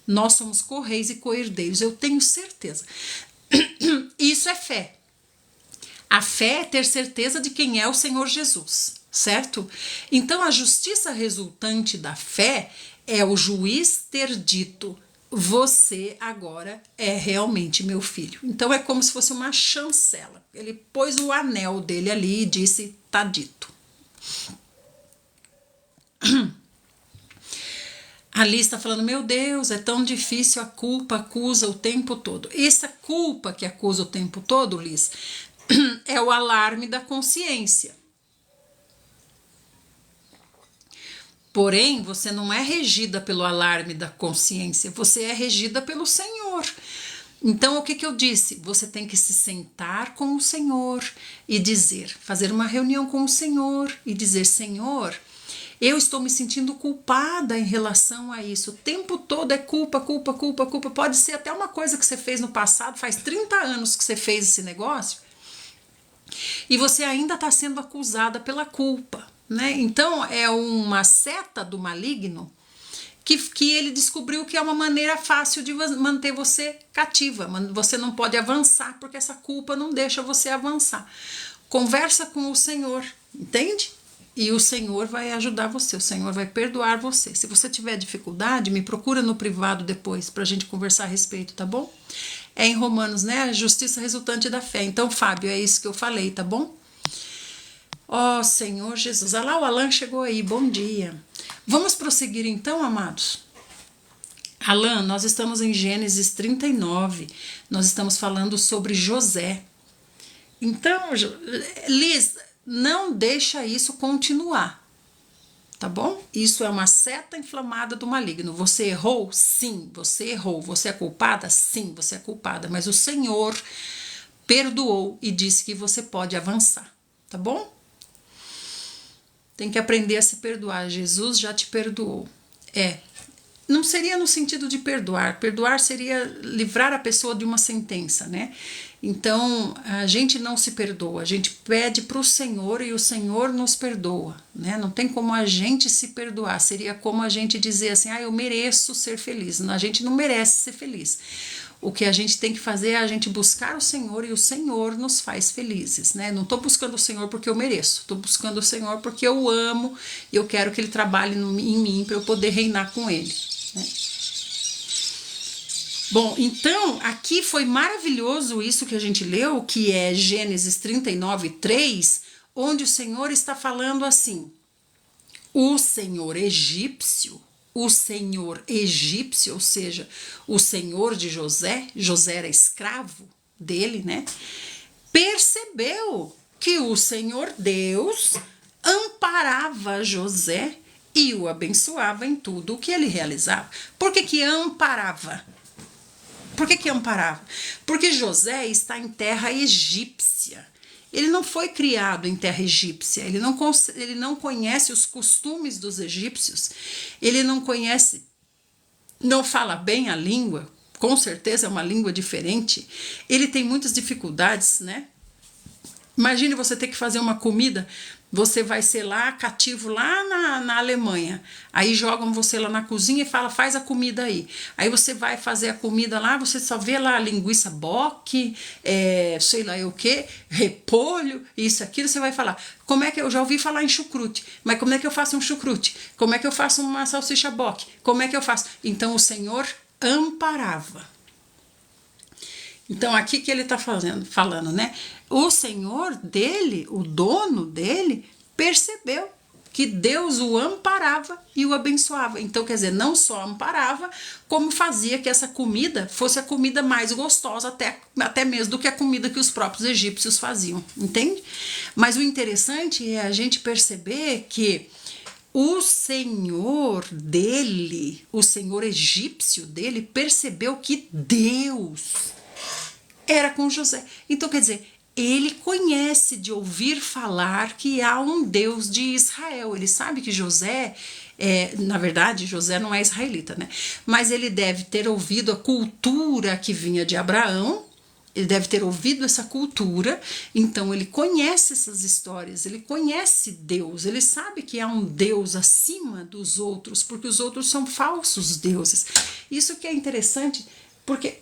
Nós somos co-reis e co-herdeiros, eu tenho certeza. Isso é fé. A fé é ter certeza de quem é o Senhor Jesus. certo? Então a justiça resultante da fé é o juiz ter dito: você agora é realmente meu filho. Então é como se fosse uma chancela. Ele pôs o anel dele ali e disse: tá dito. Ali está falando: meu Deus, é tão difícil, a culpa acusa o tempo todo. Essa culpa que acusa o tempo todo, Liz, é o alarme da consciência. Porém, você não é regida pelo alarme da consciência, você é regida pelo Senhor. Então, o que eu disse? Você tem que se sentar com o Senhor e dizer, fazer uma reunião com o Senhor e dizer: Senhor, eu estou me sentindo culpada em relação a isso. O tempo todo é culpa, culpa, culpa, culpa. Pode ser até uma coisa que você fez no passado, faz 30 anos que você fez esse negócio, e você ainda está sendo acusada pela culpa, né? Então é uma seta do maligno que ele descobriu que é uma maneira fácil de manter você cativa. Você não pode avançar porque essa culpa não deixa você avançar. Conversa com o Senhor, entende? E o Senhor vai ajudar você, o Senhor vai perdoar você. Se você tiver dificuldade, me procura no privado depois pra gente conversar a respeito, tá bom? É em Romanos, né? A justiça resultante da fé. Então, Fábio, é isso que eu falei, tá bom? Ó Senhor Jesus. Ah lá, o Alan chegou aí, bom dia. Vamos prosseguir então, amados? Alan, nós estamos em Gênesis 39, nós estamos falando sobre José. Então, Liz, não deixa isso continuar, tá bom? Isso é uma seta inflamada do maligno. Você errou? Sim, você errou. Você é culpada? Sim, você é culpada. Mas o Senhor perdoou e disse que você pode avançar, tá bom? Tem que aprender a se perdoar. Jesus já te perdoou. Não seria no sentido de perdoar. Perdoar seria livrar a pessoa de uma sentença, né? Então, a gente não se perdoa. A gente pede para o Senhor e o Senhor nos perdoa, né? Não tem como a gente se perdoar. Seria como a gente dizer assim: eu mereço ser feliz. A gente não merece ser feliz. O que a gente tem que fazer é a gente buscar o Senhor e o Senhor nos faz felizes, né? Não estou buscando o Senhor porque eu mereço, estou buscando o Senhor porque eu amo e eu quero que Ele trabalhe em mim para eu poder reinar com Ele, né? Bom, então aqui foi maravilhoso isso que a gente leu, que é Gênesis 39, 3, onde o Senhor está falando assim: o Senhor egípcio, ou seja, o senhor de José, José era escravo dele, né? Percebeu que o Senhor Deus amparava José e o abençoava em tudo o que ele realizava. Por que amparava? Por que amparava? Porque José está em terra egípcia. Ele não foi criado em terra egípcia, ele não conhece os costumes dos egípcios, ele não conhece, não fala bem a língua, com certeza é uma língua diferente, ele tem muitas dificuldades, né? Imagine você ter que fazer uma comida, você vai ser lá cativo lá na Alemanha, aí jogam você lá na cozinha e fala: faz a comida aí. Aí você vai fazer a comida lá, você só vê lá linguiça boque, sei lá o que, repolho, isso, aquilo. Você vai falar: como é que eu já ouvi falar em chucrute, mas como é que eu faço um chucrute? Como é que eu faço uma salsicha boque? Como é que eu faço? Então o Senhor amparava. Então aqui que ele está falando, né? O Senhor dele, o dono dele, percebeu que Deus o amparava e o abençoava. Então, quer dizer, não só amparava, como fazia que essa comida fosse a comida mais gostosa, até mesmo do que a comida que os próprios egípcios faziam, entende? Mas o interessante é a gente perceber que o senhor dele, o senhor egípcio dele, percebeu que Deus era com José. Então, quer dizer, ele conhece de ouvir falar que há um Deus de Israel. Ele sabe que José, na verdade, José não é israelita, né? Mas ele deve ter ouvido a cultura que vinha de Abraão, ele deve ter ouvido essa cultura, então ele conhece essas histórias, ele conhece Deus, ele sabe que há um Deus acima dos outros, porque os outros são falsos deuses. Isso que é interessante, porque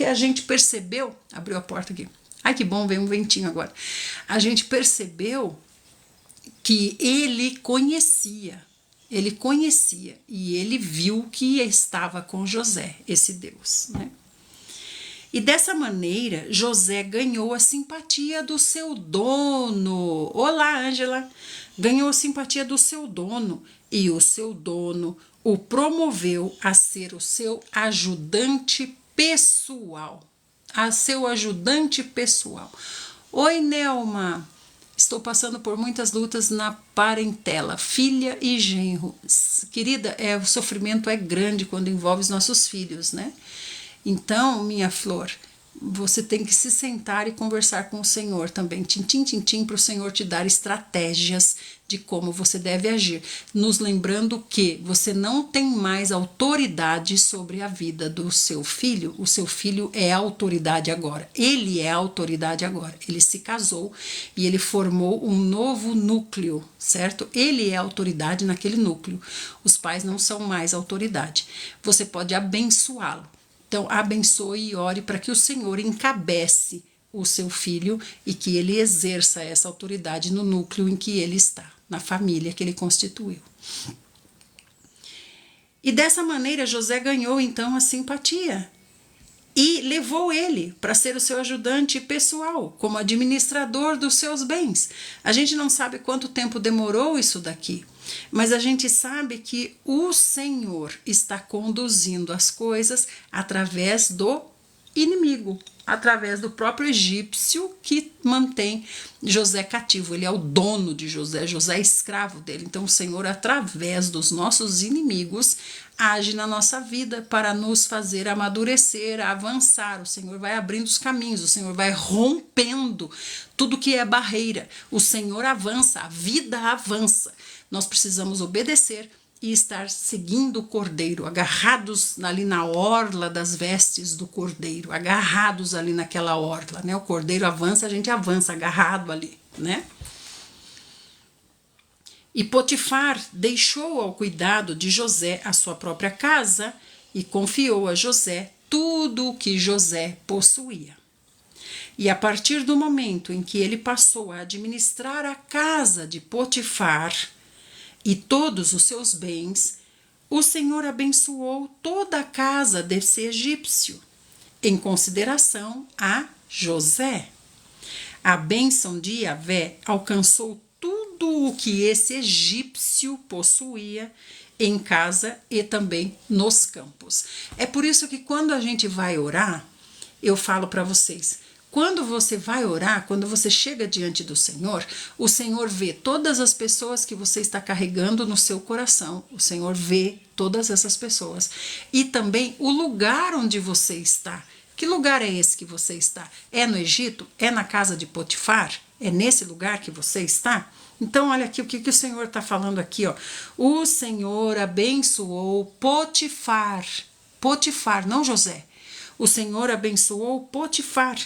a gente percebeu, abriu a porta aqui, ai que bom, veio um ventinho agora, a gente percebeu que ele conhecia. Ele conhecia e ele viu que estava com José, esse Deus, né? E dessa maneira, José ganhou a simpatia do seu dono. Olá, Ângela! Ganhou a simpatia do seu dono e o seu dono o promoveu a ser o seu ajudante pessoal. A seu ajudante pessoal. Oi, Nelma! Estou passando por muitas lutas na parentela, filha e genro. Querida, o sofrimento é grande quando envolve os nossos filhos, né? Então, minha flor, você tem que se sentar e conversar com o Senhor também, tintim, tintim, para o Senhor te dar estratégias de como você deve agir, nos lembrando que você não tem mais autoridade sobre a vida do seu filho. O seu filho é autoridade agora, ele é autoridade agora, ele se casou e ele formou um novo núcleo, certo? Ele é autoridade naquele núcleo, os pais não são mais autoridade, você pode abençoá-lo. Então, abençoe e ore para que o Senhor encabece o seu filho e que ele exerça essa autoridade no núcleo em que ele está, na família que ele constituiu. E dessa maneira, José ganhou então a simpatia e levou ele para ser o seu ajudante pessoal, como administrador dos seus bens. A gente não sabe quanto tempo demorou isso daqui, mas a gente sabe que o Senhor está conduzindo as coisas através do inimigo, através do próprio egípcio que mantém José cativo. Ele é o dono de José, José é escravo dele. Então o Senhor, através dos nossos inimigos, age na nossa vida para nos fazer amadurecer, avançar. O Senhor vai abrindo os caminhos, o Senhor vai rompendo tudo que é barreira. O Senhor avança, a vida avança. Nós precisamos obedecer e estar seguindo o cordeiro, agarrados ali na orla das vestes do cordeiro, agarrados ali naquela orla, né? O cordeiro avança, a gente avança agarrado ali, né? E Potifar deixou ao cuidado de José a sua própria casa e confiou a José tudo o que José possuía. E a partir do momento em que ele passou a administrar a casa de Potifar e todos os seus bens, o Senhor abençoou toda a casa desse egípcio, em consideração a José. A bênção de Yahvé alcançou tudo o que esse egípcio possuía em casa e também nos campos. É por isso que quando a gente vai orar, eu falo para vocês, quando você vai orar, quando você chega diante do Senhor, o Senhor vê todas as pessoas que você está carregando no seu coração. O Senhor vê todas essas pessoas. E também o lugar onde você está. Que lugar é esse que você está? É no Egito? É na casa de Potifar? É nesse lugar que você está? Então, olha aqui o que o Senhor está falando aqui, ó. O Senhor abençoou Potifar. Potifar, não José. O Senhor abençoou Potifar,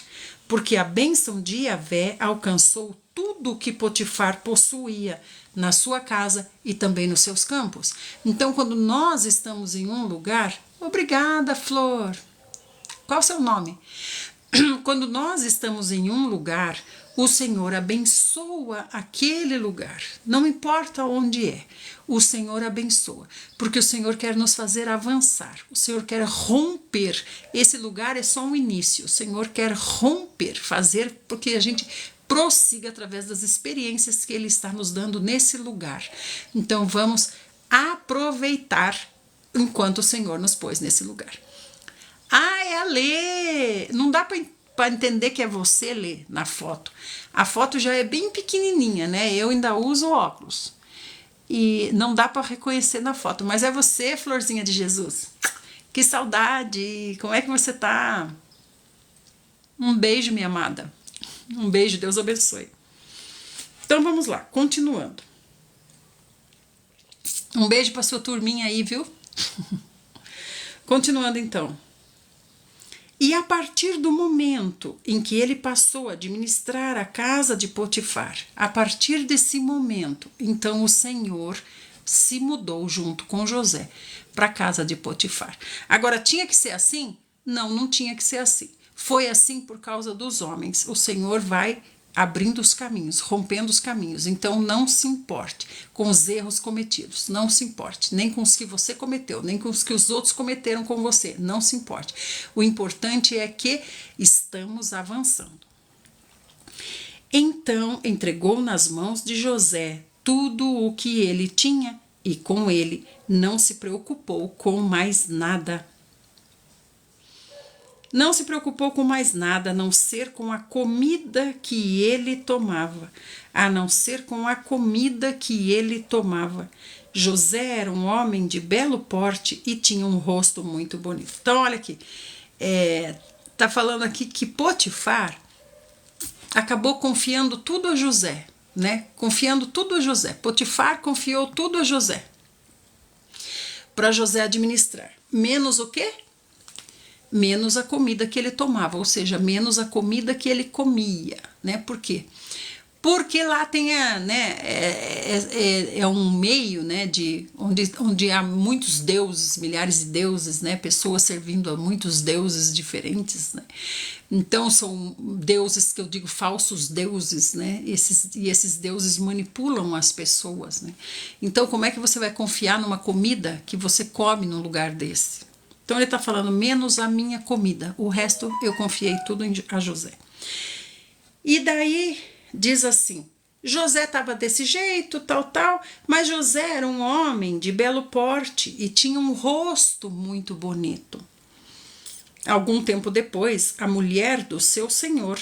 porque a bênção de Yahvé alcançou tudo o que Potifar possuía na sua casa e também nos seus campos. Então, quando nós estamos em um lugar... Obrigada, Flor! Qual é o seu nome? Quando nós estamos em um lugar, o Senhor abençoa aquele lugar. Não importa onde é, o Senhor abençoa. Porque o Senhor quer nos fazer avançar. O Senhor quer romper. Esse lugar é só um início. O Senhor quer romper, fazer porque a gente prossiga através das experiências que Ele está nos dando nesse lugar. Então vamos aproveitar enquanto o Senhor nos pôs nesse lugar. Ah, é a Lê! Não dá para entender que é você, Lê, na foto. A foto já é bem pequenininha, né? Eu ainda uso óculos. E não dá para reconhecer na foto. Mas é você, Florzinha de Jesus. Que saudade! Como é que você tá? Um beijo, minha amada. Um beijo, Deus abençoe. Então vamos lá, continuando. Um beijo para sua turminha aí, viu? Continuando então. E a partir do momento em que ele passou a administrar a casa de Potifar, a partir desse momento, então o Senhor se mudou junto com José para a casa de Potifar. Agora, tinha que ser assim? Não, não tinha que ser assim. Foi assim por causa dos homens. O Senhor vai abrindo os caminhos, rompendo os caminhos. Então não se importe com os erros cometidos, não se importe, nem com os que você cometeu, nem com os que os outros cometeram com você, não se importe. O importante é que estamos avançando. Então entregou nas mãos de José tudo o que ele tinha e com ele não se preocupou com mais nada. Não se preocupou com mais nada, a não ser com a comida que ele tomava. A não ser com a comida que ele tomava. José era um homem de belo porte e tinha um rosto muito bonito. Então, olha aqui, tá falando aqui que Potifar acabou confiando tudo a José, né? Confiando tudo a José. Potifar confiou tudo a José, para José administrar. Menos o quê? Menos a comida que ele tomava, ou seja, menos a comida que ele comia, né? Por quê? Porque lá tem um meio, né, de onde há muitos deuses, milhares de deuses, né, pessoas servindo a muitos deuses diferentes, né? Então são deuses que eu digo falsos deuses, né? Esses deuses manipulam as pessoas, né? Então como é que você vai confiar numa comida que você come num lugar desse? Então ele está falando, menos a minha comida, o resto eu confiei tudo a José. E daí diz assim, José estava desse jeito, tal, mas José era um homem de belo porte e tinha um rosto muito bonito. Algum tempo depois, a mulher do seu senhor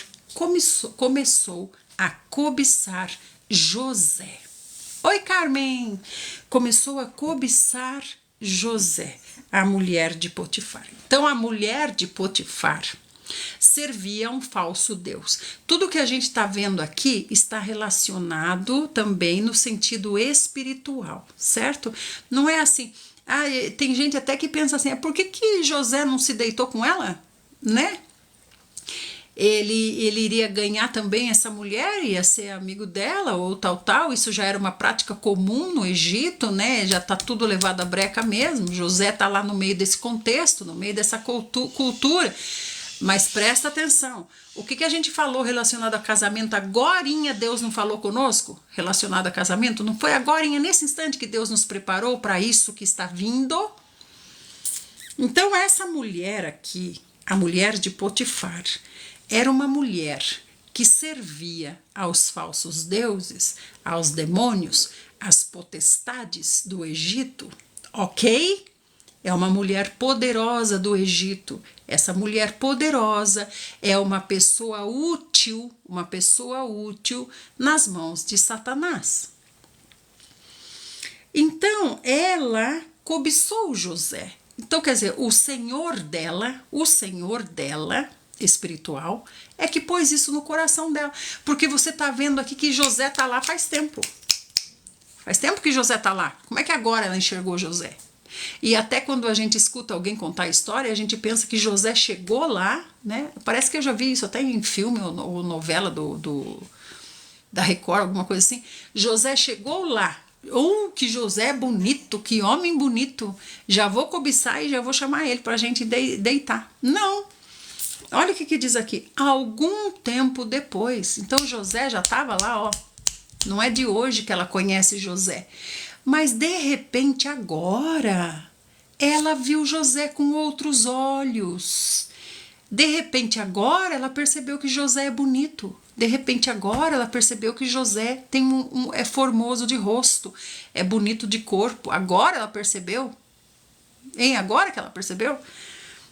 começou a cobiçar José. Oi, Carmen! Começou a cobiçar José, a mulher de Potifar. Então, a mulher de Potifar servia a um falso Deus. Tudo que a gente está vendo aqui está relacionado também no sentido espiritual, certo? Não é assim. Tem gente até que pensa assim, por que José não se deitou com ela, né? Ele iria ganhar também essa mulher, ia ser amigo dela ou tal, isso já era uma prática comum no Egito, né? Já tá tudo levado à breca mesmo. José tá lá no meio desse contexto, no meio dessa cultura. Mas presta atenção, o que a gente falou relacionado a casamento, agorinha Deus não falou conosco relacionado a casamento? Não foi agorinha, nesse instante, que Deus nos preparou para isso que está vindo? Então essa mulher aqui, a mulher de Potifar, era uma mulher que servia aos falsos deuses, aos demônios, às potestades do Egito, ok? É uma mulher poderosa do Egito. Essa mulher poderosa é uma pessoa útil nas mãos de Satanás. Então, ela cobiçou José. Então, quer dizer, o senhor dela espiritual, é que pôs isso no coração dela. Porque você está vendo aqui que José está lá faz tempo. Faz tempo que José está lá. Como é que agora ela enxergou José? E até quando a gente escuta alguém contar a história, a gente pensa que José chegou lá, né? Parece que eu já vi isso até em filme ou novela da Record, alguma coisa assim. José chegou lá. Que José é bonito, que homem bonito. Já vou cobiçar e já vou chamar ele para a gente deitar. Não. Olha o que diz aqui. Algum tempo depois. Então José já estava lá, ó. Não é de hoje que ela conhece José. Mas de repente agora ela viu José com outros olhos. De repente agora ela percebeu que José é bonito. De repente agora ela percebeu que José é formoso de rosto, é bonito de corpo. Agora ela percebeu? Hein? Agora que ela percebeu?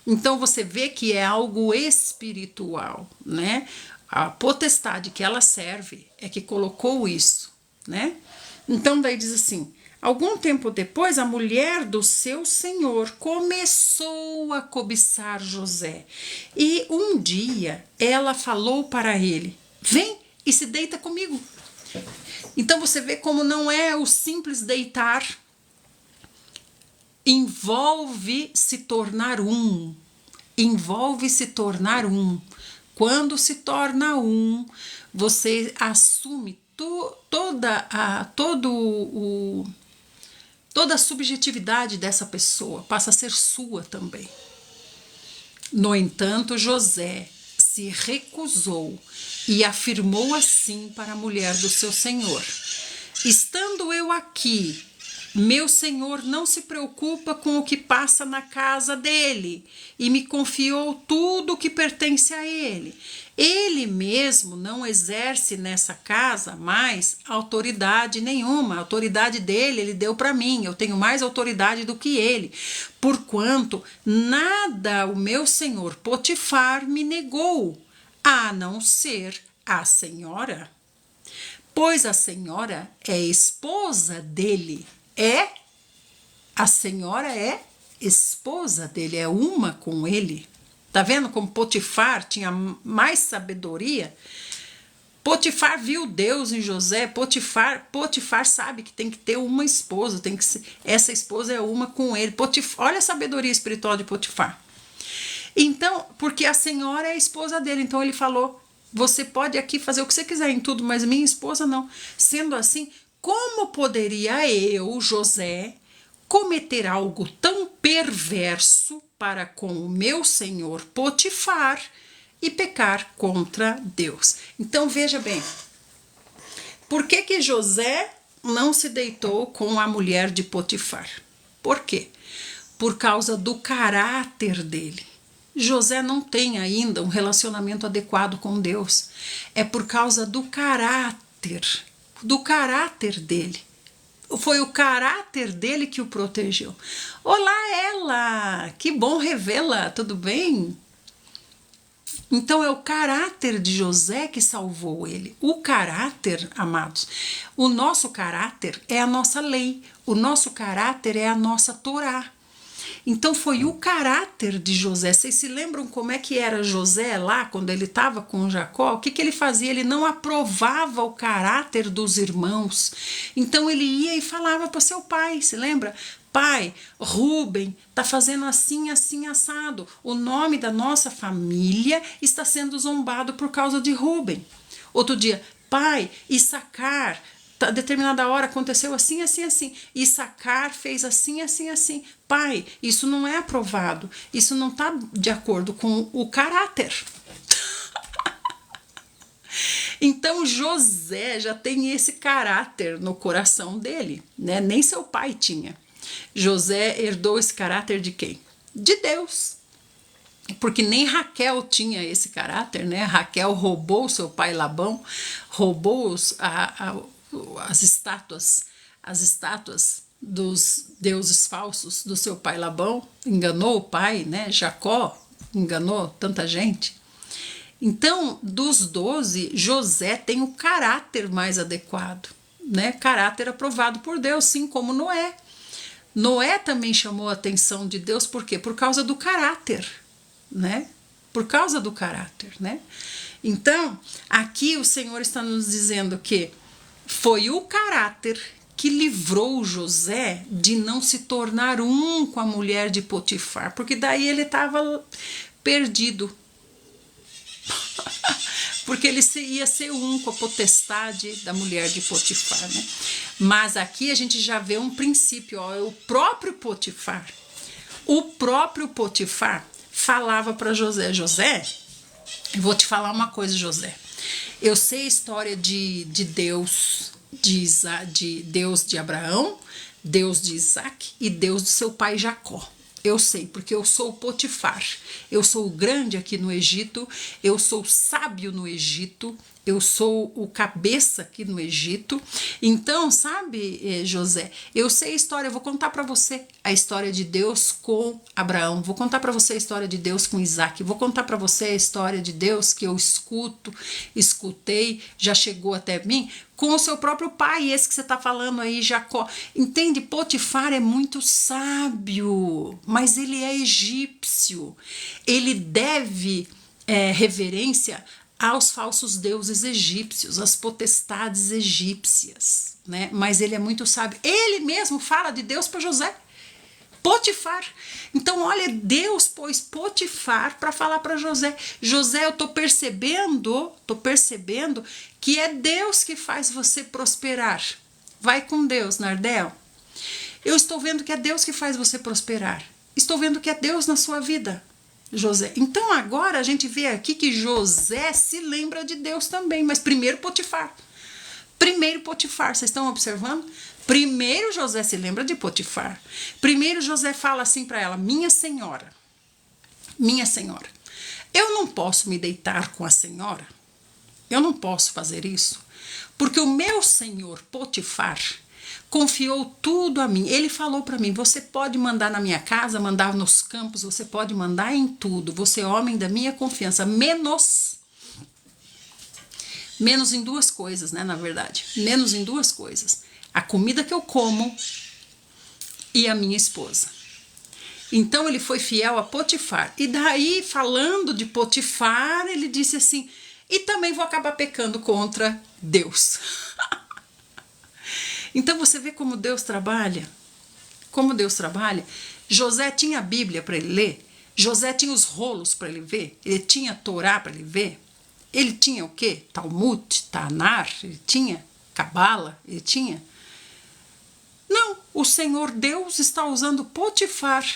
Então você vê que é algo espiritual, né? A potestade que ela serve é que colocou isso, né? Então daí diz assim, algum tempo depois a mulher do seu senhor começou a cobiçar José. E um dia ela falou para ele, vem e se deita comigo. Então você vê como não é o simples deitar, envolve se tornar um. Quando se torna um, você assume toda a subjetividade dessa pessoa, passa a ser sua também. No entanto, José se recusou e afirmou assim para a mulher do seu senhor: estando eu aqui, meu senhor não se preocupa com o que passa na casa dele e me confiou tudo o que pertence a ele. Ele mesmo não exerce nessa casa mais autoridade nenhuma. A autoridade dele, ele deu para mim. Eu tenho mais autoridade do que ele. Porquanto nada o meu senhor Potifar me negou, a não ser a senhora. Pois a senhora é esposa dele. A senhora é esposa dele, é uma com ele. Tá vendo como Potifar tinha mais sabedoria? Potifar viu Deus em José. Potifar sabe que tem que ter uma esposa, tem que ser, essa esposa é uma com ele. Olha a sabedoria espiritual de Potifar. Então, porque a senhora é a esposa dele, então ele falou: você pode aqui fazer o que você quiser em tudo, mas minha esposa não. Sendo assim, como poderia eu, José, cometer algo tão perverso para com o meu senhor Potifar e pecar contra Deus? Então veja bem, por que José não se deitou com a mulher de Potifar? Por quê? Por causa do caráter dele. José não tem ainda um relacionamento adequado com Deus. É por causa do caráter dele. Foi o caráter dele que o protegeu. Olá, ela! Que bom revê-la, tudo bem? Então é o caráter de José que salvou ele. O caráter, amados, o nosso caráter é a nossa lei, o nosso caráter é a nossa Torá. Então foi o caráter de José. Vocês se lembram como é que era José lá, quando ele estava com Jacó? O que ele fazia? Ele não aprovava o caráter dos irmãos. Então ele ia e falava para seu pai, se lembra? Pai, Rúben está fazendo assim, assim, assado. O nome da nossa família está sendo zombado por causa de Rúben. Outro dia, pai, Issacar, a determinada hora aconteceu assim, assim, assim. Issacar fez assim, assim, assim. Pai, isso não é aprovado. Isso não está de acordo com o caráter. Então José já tem esse caráter no coração dele, né? Nem seu pai tinha. José herdou esse caráter de quem? De Deus. Porque nem Raquel tinha esse caráter, né? Raquel roubou seu pai Labão, roubou as estátuas dos deuses falsos do seu pai Labão, enganou o pai, né? Jacó enganou tanta gente. Então, dos 12, José tem o caráter mais adequado, né? Caráter aprovado por Deus, sim, como Noé. Noé também chamou a atenção de Deus, por quê? Por causa do caráter, né? Por causa do caráter, né? Então, aqui o Senhor está nos dizendo que foi o caráter que livrou José de não se tornar um com a mulher de Potifar, porque daí ele estava perdido. Porque ele ia ser um com a potestade da mulher de Potifar, né? Mas aqui a gente já vê um princípio, ó, o próprio Potifar falava para José: José, eu vou te falar uma coisa, José. Eu sei a história de Deus, de Deus de Abraão, Deus de Isaac e Deus do seu pai Jacó. Eu sei, porque eu sou Potifar, eu sou o grande aqui no Egito, eu sou sábio no Egito, eu sou o cabeça aqui no Egito. Então, sabe, José, eu sei a história, eu vou contar para você a história de Deus com Abraão, vou contar para você a história de Deus com Isaac, vou contar para você a história de Deus que eu escutei, já chegou até mim, com o seu próprio pai, esse que você está falando aí, Jacó. Entende? Potifar é muito sábio, mas ele é egípcio. Ele deve reverência aos falsos deuses egípcios, às potestades egípcias, né? Mas ele é muito sábio. Ele mesmo fala de Deus para José. Potifar. Então, olha, Deus pôs Potifar para falar para José. José, eu tô percebendo que é Deus que faz você prosperar. Vai com Deus, Nardel. Eu estou vendo que é Deus que faz você prosperar. Estou vendo que é Deus na sua vida. José. Então agora a gente vê aqui que José se lembra de Deus também, mas primeiro Potifar. Primeiro Potifar, vocês estão observando? Primeiro José se lembra de Potifar. Primeiro José fala assim para ela: minha senhora, eu não posso me deitar com a senhora. Eu não posso fazer isso, porque o meu senhor Potifar confiou tudo a mim. Ele falou para mim: você pode mandar na minha casa, mandar nos campos, você pode mandar em tudo. Você é homem da minha confiança, menos em duas coisas, né, na verdade. Menos em duas coisas: a comida que eu como e a minha esposa. Então ele foi fiel a Potifar. E daí, falando de Potifar, ele disse assim: e também vou acabar pecando contra Deus. Então você vê como Deus trabalha? Como Deus trabalha? José tinha a Bíblia para ele ler. José tinha os rolos para ele ver. Ele tinha a Torá para ele ver. Ele tinha o quê? Talmud, Tanar, ele tinha Cabala, ele tinha. Não, o Senhor Deus está usando Potifar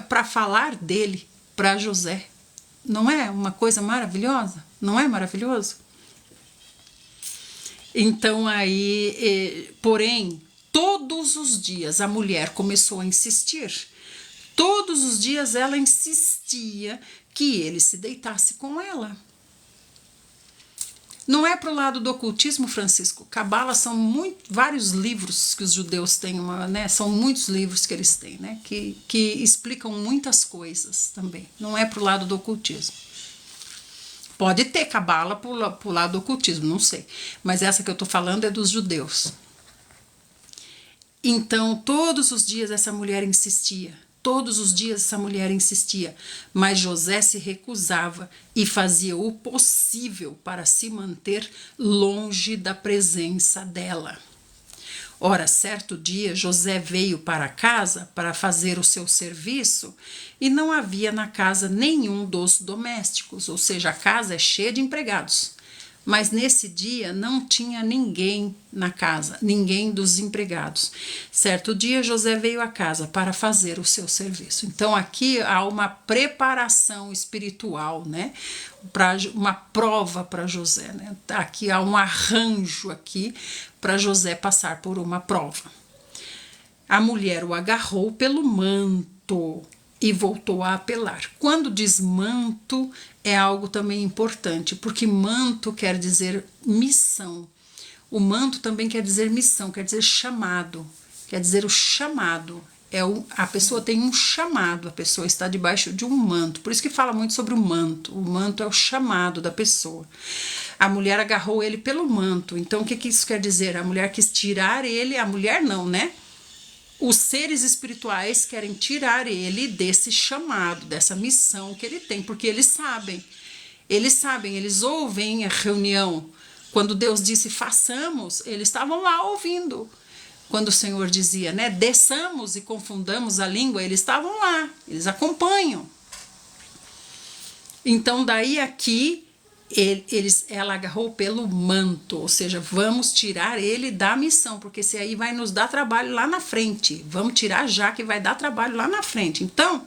para falar dele para José. Não é uma coisa maravilhosa? Não é maravilhoso? Então aí, porém, todos os dias a mulher começou a insistir. Todos os dias ela insistia que ele se deitasse com ela. Não é para o lado do ocultismo, Francisco. Cabala são vários livros que os judeus têm, né? São muitos livros que eles têm, né? Que explicam muitas coisas também. Não é para o lado do ocultismo. Pode ter Cabala para o lado do ocultismo, não sei. Mas essa que eu estou falando é dos judeus. Então, todos os dias essa mulher insistia. Todos os dias essa mulher insistia, mas José se recusava e fazia o possível para se manter longe da presença dela. Ora, certo dia, José veio para casa para fazer o seu serviço e não havia na casa nenhum dos domésticos, ou seja, a casa é cheia de empregados. Mas nesse dia não tinha ninguém na casa, ninguém dos empregados. Certo dia, José veio à casa para fazer o seu serviço. Então aqui há uma preparação espiritual, né? Uma prova para José, né? Aqui há um arranjo aqui para José passar por uma prova. A mulher o agarrou pelo manto e voltou a apelar. Quando diz manto, é algo também importante, porque manto quer dizer missão. O manto também quer dizer missão, quer dizer chamado, quer dizer o chamado. A pessoa tem um chamado, a pessoa está debaixo de um manto. Por isso que fala muito sobre o manto. O manto é o chamado da pessoa. A mulher agarrou ele pelo manto. Então, o que isso quer dizer? A mulher quis tirar ele, a mulher não, né? Os seres espirituais querem tirar ele desse chamado, dessa missão que ele tem, porque eles sabem, eles ouvem a reunião. Quando Deus disse façamos, eles estavam lá ouvindo. Quando o Senhor dizia, né, desçamos e confundamos a língua, eles estavam lá, eles acompanham. Então daí aqui, ela agarrou pelo manto, ou seja, vamos tirar ele da missão, porque se aí vai nos dar trabalho lá na frente, vamos tirar já que vai dar trabalho lá na frente. Então,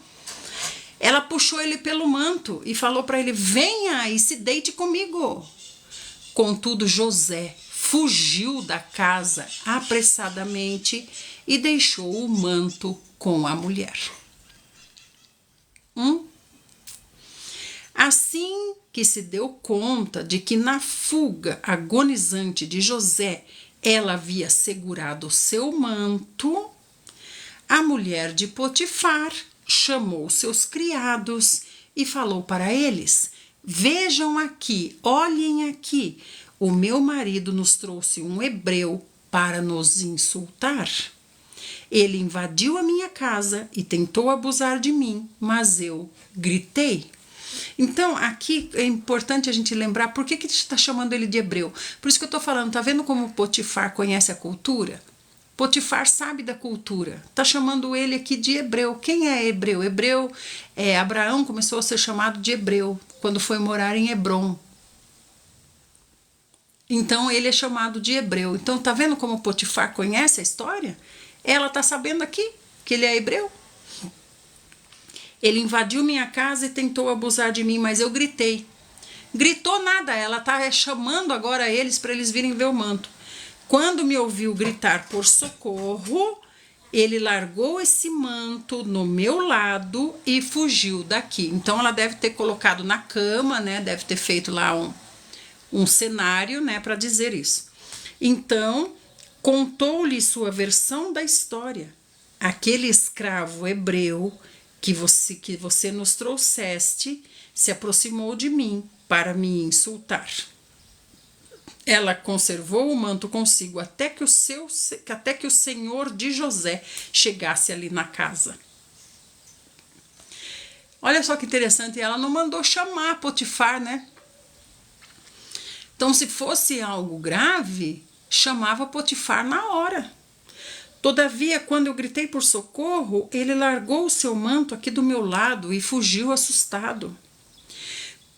ela puxou ele pelo manto e falou para ele: venha e se deite comigo. Contudo, José fugiu da casa apressadamente e deixou o manto com a mulher. Assim que se deu conta de que na fuga agonizante de José ela havia segurado o seu manto, a mulher de Potifar chamou seus criados e falou para eles: vejam aqui, olhem aqui, o meu marido nos trouxe um hebreu para nos insultar. Ele invadiu a minha casa e tentou abusar de mim, mas eu gritei. Então, aqui é importante a gente lembrar por que está chamando ele de hebreu. Por isso que eu estou falando, tá vendo como Potifar conhece a cultura? Potifar sabe da cultura. Está chamando ele aqui de hebreu. Quem é hebreu? Hebreu, Abraão começou a ser chamado de hebreu quando foi morar em Hebrom. Então, ele é chamado de hebreu. Então, tá vendo como Potifar conhece a história? Ela está sabendo aqui que ele é hebreu. Ele invadiu minha casa e tentou abusar de mim, mas eu gritei. Gritou nada, ela está chamando agora eles para eles virem ver o manto. Quando me ouviu gritar por socorro, ele largou esse manto no meu lado e fugiu daqui. Então ela deve ter colocado na cama, né? Deve ter feito lá um cenário, né, para dizer isso. Então, contou-lhe sua versão da história. Aquele escravo hebreu que você nos trouxeste se aproximou de mim para me insultar. Ela conservou o manto consigo até que o senhor de José chegasse ali na casa. Olha só que interessante, ela não mandou chamar Potifar, né? Então, se fosse algo grave, chamava Potifar na hora. Todavia, quando eu gritei por socorro, ele largou o seu manto aqui do meu lado e fugiu assustado.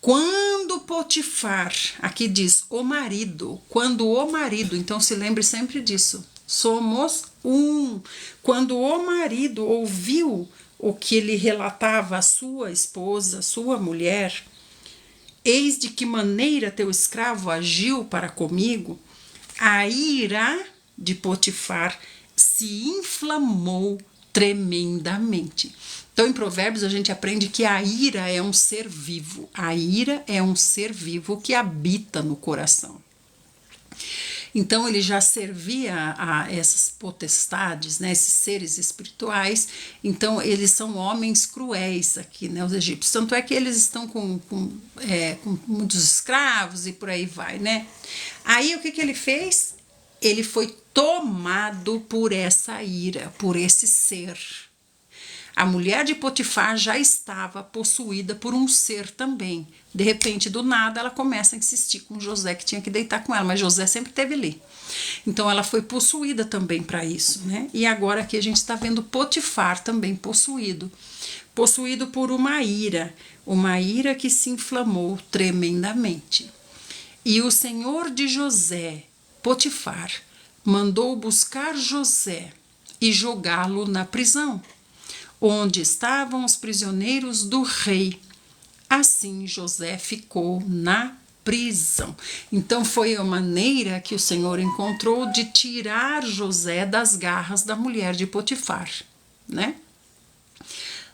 Quando Potifar, aqui diz o marido, quando o marido, então se lembre sempre disso, somos um. Quando o marido ouviu o que ele relatava à sua esposa, sua mulher, eis de que maneira teu escravo agiu para comigo, a ira de Potifar se inflamou tremendamente. Então, em Provérbios, a gente aprende que a ira é um ser vivo. A ira é um ser vivo que habita no coração. Então, ele já servia a essas potestades, né, esses seres espirituais. Então, eles são homens cruéis aqui, né, os egípcios. Tanto é que eles estão com muitos escravos e por aí vai, né? Aí, o que ele fez? Ele foi tomado por essa ira, por esse ser. A mulher de Potifar já estava possuída por um ser também. De repente, do nada, ela começa a insistir com José que tinha que deitar com ela, mas José sempre esteve ali. Então, ela foi possuída também para isso, né? E agora aqui a gente está vendo Potifar também possuído por uma ira que se inflamou tremendamente. E o senhor de José, Potifar, mandou buscar José e jogá-lo na prisão, onde estavam os prisioneiros do rei. Assim José ficou na prisão. Então foi a maneira que o Senhor encontrou de tirar José das garras da mulher de Potifar, né?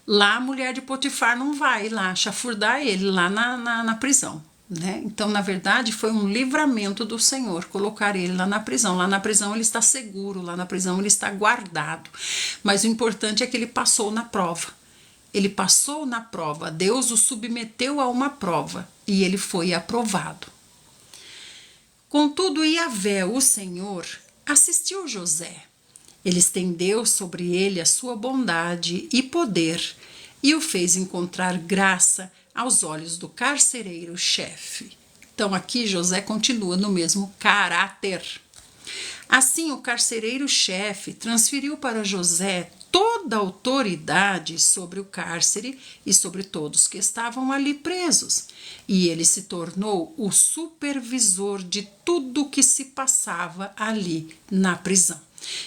Lá a mulher de Potifar não vai lá chafurdar ele lá na prisão, né? Então, na verdade, foi um livramento do Senhor colocar ele lá na prisão. Lá na prisão ele está seguro, lá na prisão ele está guardado. Mas o importante é que ele passou na prova. Ele passou na prova. Deus o submeteu a uma prova e ele foi aprovado. Contudo, Yahvé, o Senhor, assistiu José. Ele estendeu sobre ele a sua bondade e poder e o fez encontrar graça aos olhos do carcereiro-chefe. Então aqui José continua no mesmo caráter. Assim, o carcereiro-chefe transferiu para José toda a autoridade sobre o cárcere e sobre todos que estavam ali presos. E ele se tornou o supervisor de tudo o que se passava ali na prisão.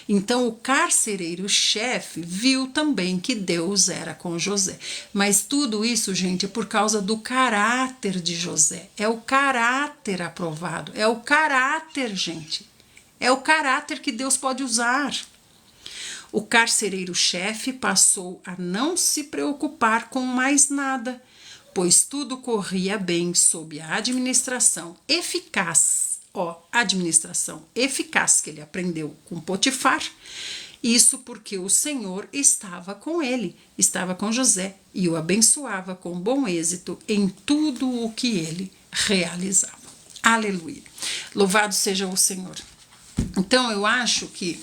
Então, o carcereiro-chefe viu também que Deus era com José. Mas tudo isso, gente, é por causa do caráter de José. É o caráter aprovado. É o caráter, gente. É o caráter que Deus pode usar. O carcereiro-chefe passou a não se preocupar com mais nada, pois tudo corria bem sob a administração eficaz que ele aprendeu com Potifar. Isso porque o Senhor estava com ele, estava com José e o abençoava com bom êxito em tudo o que ele realizava. Aleluia! Louvado seja o Senhor. Então eu acho que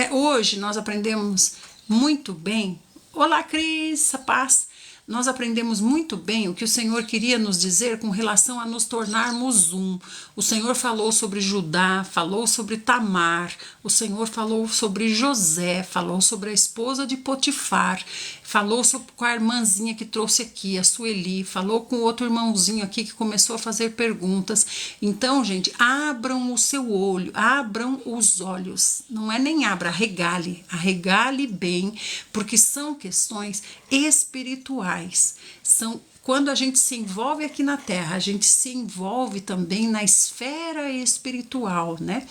hoje nós aprendemos muito bem. Olá, Cris, a paz. nós aprendemos muito bem o que o Senhor queria nos dizer com relação a nos tornarmos um. O Senhor falou sobre Judá, falou sobre Tamar, o Senhor falou sobre José, falou sobre a esposa de Potifar, falou com a irmãzinha que trouxe aqui, a Sueli, falou com outro irmãozinho aqui que começou a fazer perguntas. Então, gente, abram o seu olho, abram os olhos. Não é nem abra, arregale bem, porque são questões espirituais. Quando a gente se envolve aqui na Terra, a gente se envolve também na esfera espiritual, né?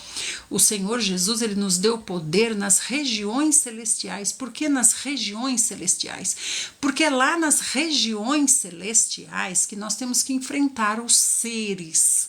O Senhor Jesus, ele nos deu poder nas regiões celestiais. Por que nas regiões celestiais? Porque é lá nas regiões celestiais que nós temos que enfrentar os seres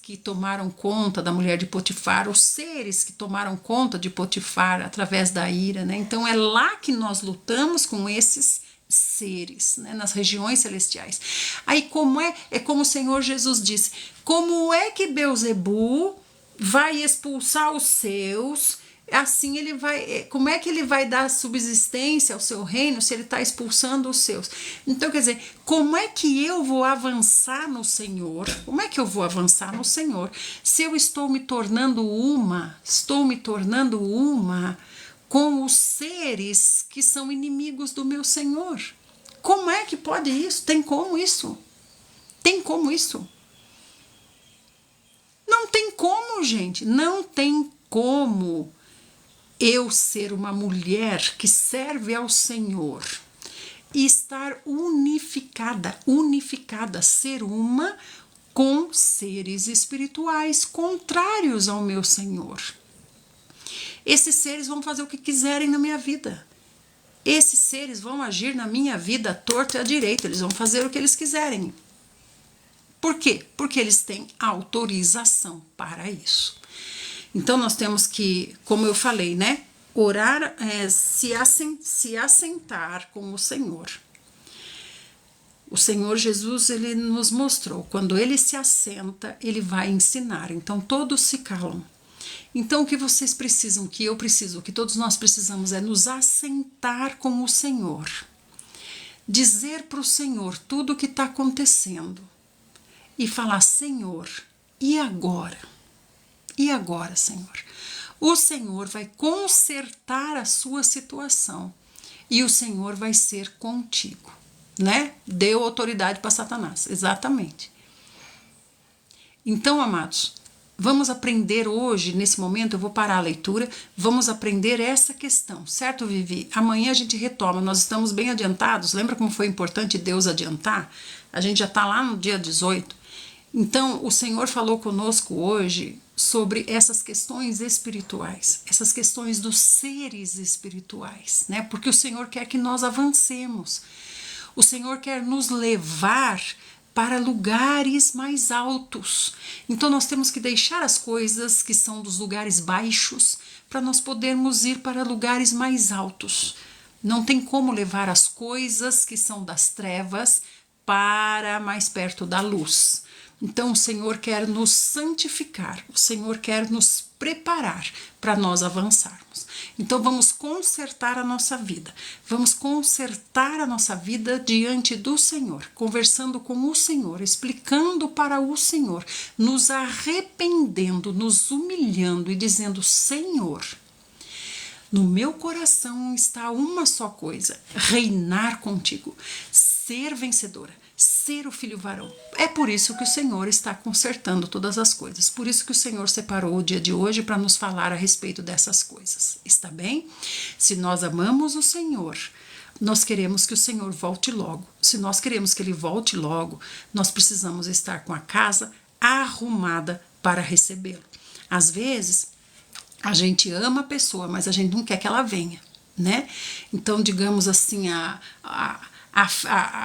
que tomaram conta da mulher de Potifar, os seres que tomaram conta de Potifar através da ira, né? Então é lá que nós lutamos com esses seres, né, nas regiões celestiais. Aí como é como o Senhor Jesus disse, como é que Beelzebu vai expulsar os seus, assim ele vai, como é que ele vai dar subsistência ao seu reino se ele está expulsando os seus? Então, quer dizer, como é que eu vou avançar no Senhor? Como é que eu vou avançar no Senhor se eu estou me tornando uma com os seres que são inimigos do meu Senhor? Como é que pode isso? Tem como isso? Tem como isso? Não tem como, gente. Não tem como eu ser uma mulher que serve ao Senhor e estar unificada, ser uma com seres espirituais contrários ao meu Senhor. Esses seres vão fazer o que quiserem na minha vida. Esses seres vão agir na minha vida torto e à direita. Eles vão fazer o que eles quiserem. Por quê? Porque eles têm autorização para isso. Então nós temos que, como eu falei, né? Orar, se assentar com o Senhor. O Senhor Jesus, ele nos mostrou, quando ele se assenta, ele vai ensinar. Então todos se calam. Então o que vocês precisam, o que eu preciso, o que todos nós precisamos é nos assentar com o Senhor. Dizer para o Senhor tudo o que está acontecendo. E falar, Senhor, e agora? E agora, Senhor? O Senhor vai consertar a sua situação. E o Senhor vai ser contigo. Né? Deu autoridade para Satanás. Exatamente. Então, amados, vamos aprender hoje, nesse momento, eu vou parar a leitura, vamos aprender essa questão, certo, Vivi? Amanhã a gente retoma, nós estamos bem adiantados, lembra como foi importante Deus adiantar? A gente já está lá no dia 18. Então, o Senhor falou conosco hoje sobre essas questões espirituais, essas questões dos seres espirituais, né? Porque o Senhor quer que nós avancemos, o Senhor quer nos levar para lugares mais altos. Então nós temos que deixar as coisas que são dos lugares baixos para nós podermos ir para lugares mais altos. Não tem como levar as coisas que são das trevas para mais perto da luz. Então o Senhor quer nos santificar, o Senhor quer nos preparar para nós avançarmos. Então vamos consertar a nossa vida, diante do Senhor, conversando com o Senhor, explicando para o Senhor, nos arrependendo, nos humilhando e dizendo, Senhor, no meu coração está uma só coisa, reinar contigo, ser vencedora, ser o filho varão. É por isso que o Senhor está consertando todas as coisas. Por isso que o Senhor separou o dia de hoje para nos falar a respeito dessas coisas. Está bem? Se nós amamos o Senhor, nós queremos que o Senhor volte logo. Se nós queremos que ele volte logo, nós precisamos estar com a casa arrumada para recebê-lo. Às vezes, a gente ama a pessoa, mas a gente não quer que ela venha, né? Então, digamos assim,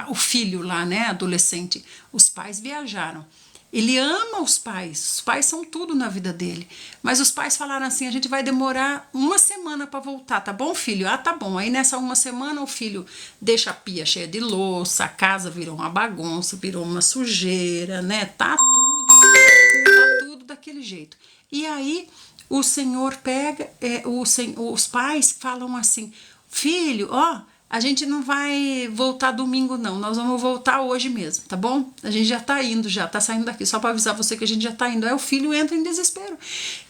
o filho lá, né, adolescente, os pais viajaram. Ele ama os pais são tudo na vida dele. Mas os pais falaram assim, a gente vai demorar uma semana para voltar, tá bom, filho? Ah, tá bom. Aí nessa uma semana o filho deixa a pia cheia de louça, a casa virou uma bagunça, virou uma sujeira, né? Tá tudo daquele jeito. E aí o Senhor pega, os pais falam assim, filho, ó, a gente não vai voltar domingo não, nós vamos voltar hoje mesmo, tá bom? A gente já tá indo, já tá saindo daqui, só para avisar você que a gente já tá indo. Aí o filho entra em desespero.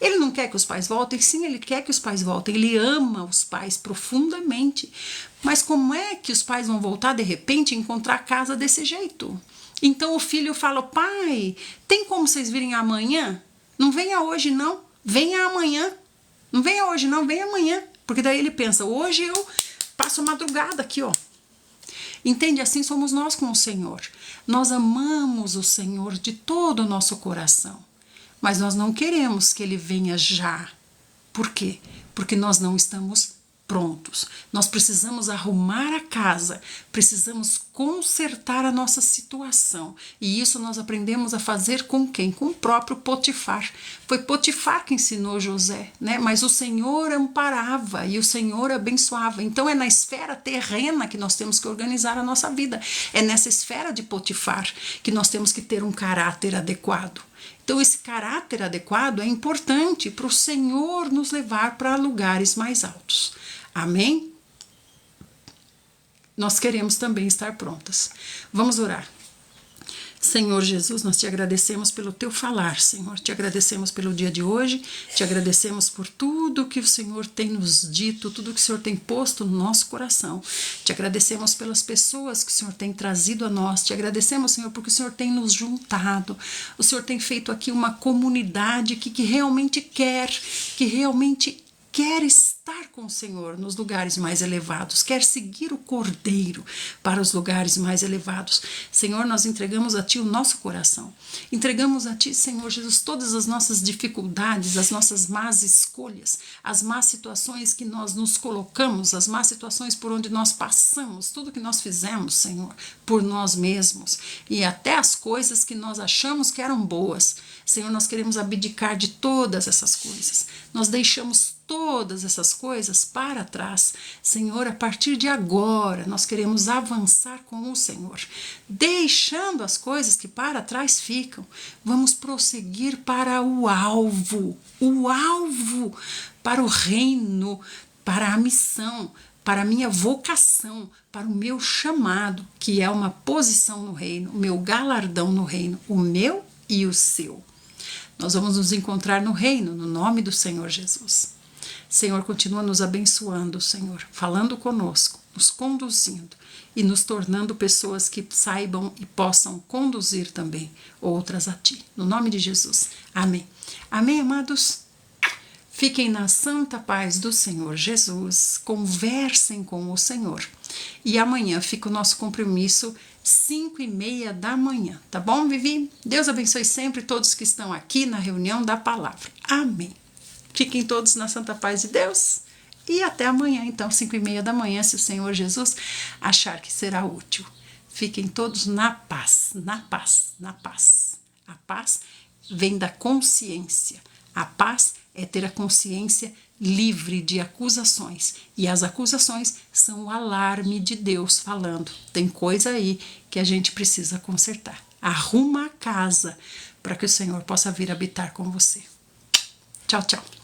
Ele não quer que os pais voltem, sim, ele quer que os pais voltem, ele ama os pais profundamente. Mas como é que os pais vão voltar de repente e encontrar a casa desse jeito? Então o filho fala: pai, tem como vocês virem amanhã? Não venha hoje não, venha amanhã. Não venha hoje não, venha amanhã. Porque daí ele pensa: hoje eu passo a madrugada aqui, ó. Entende? Assim somos nós com o Senhor. Nós amamos o Senhor de todo o nosso coração. Mas nós não queremos que Ele venha já. Por quê? Porque nós não estamos prontos. Nós precisamos arrumar a casa, precisamos consertar a nossa situação. E isso nós aprendemos a fazer com quem? Com o próprio Potifar. Foi Potifar que ensinou José, né? Mas o Senhor amparava e o Senhor abençoava. Então é na esfera terrena que nós temos que organizar a nossa vida. É nessa esfera de Potifar que nós temos que ter um caráter adequado. Então, esse caráter adequado é importante para o Senhor nos levar para lugares mais altos. Amém? Nós queremos também estar prontas. Vamos orar. Senhor Jesus, nós te agradecemos pelo teu falar, Senhor. Te agradecemos pelo dia de hoje, te agradecemos por tudo que o Senhor tem nos dito, tudo que o Senhor tem posto no nosso coração. Te agradecemos pelas pessoas que o Senhor tem trazido a nós. Te agradecemos, Senhor, porque o Senhor tem nos juntado. O Senhor tem feito aqui uma comunidade que realmente quer estar com o Senhor nos lugares mais elevados, quer seguir o Cordeiro para os lugares mais elevados. Senhor, nós entregamos a Ti o nosso coração, entregamos a Ti, Senhor Jesus, todas as nossas dificuldades, as nossas más escolhas, as más situações que nós nos colocamos, as más situações por onde nós passamos, tudo que nós fizemos, Senhor, por nós mesmos, e até as coisas que nós achamos que eram boas. Senhor, nós queremos abdicar de todas essas coisas, nós deixamos todas essas coisas para trás. Senhor, a partir de agora, nós queremos avançar com o Senhor, deixando as coisas que para trás ficam. Vamos prosseguir para o alvo, para o reino, para a missão, para a minha vocação, para o meu chamado, que é uma posição no reino, o meu galardão no reino, o meu e o seu. Nós vamos nos encontrar no reino, no nome do Senhor Jesus. Senhor, continua nos abençoando, Senhor, falando conosco, nos conduzindo e nos tornando pessoas que saibam e possam conduzir também outras a Ti. No nome de Jesus. Amém. Amém, amados? Fiquem na santa paz do Senhor Jesus, conversem com o Senhor. E amanhã fica o nosso compromisso, 5:30 da manhã, tá bom, Vivi? Deus abençoe sempre todos que estão aqui na reunião da palavra. Amém. Fiquem todos na santa paz de Deus e até amanhã, então, 5:30 da manhã, se o Senhor Jesus achar que será útil. Fiquem todos na paz, na paz, na paz. A paz vem da consciência. A paz é ter a consciência livre de acusações. E as acusações são o alarme de Deus falando: tem coisa aí que a gente precisa consertar. Arruma a casa para que o Senhor possa vir habitar com você. Tchau, tchau.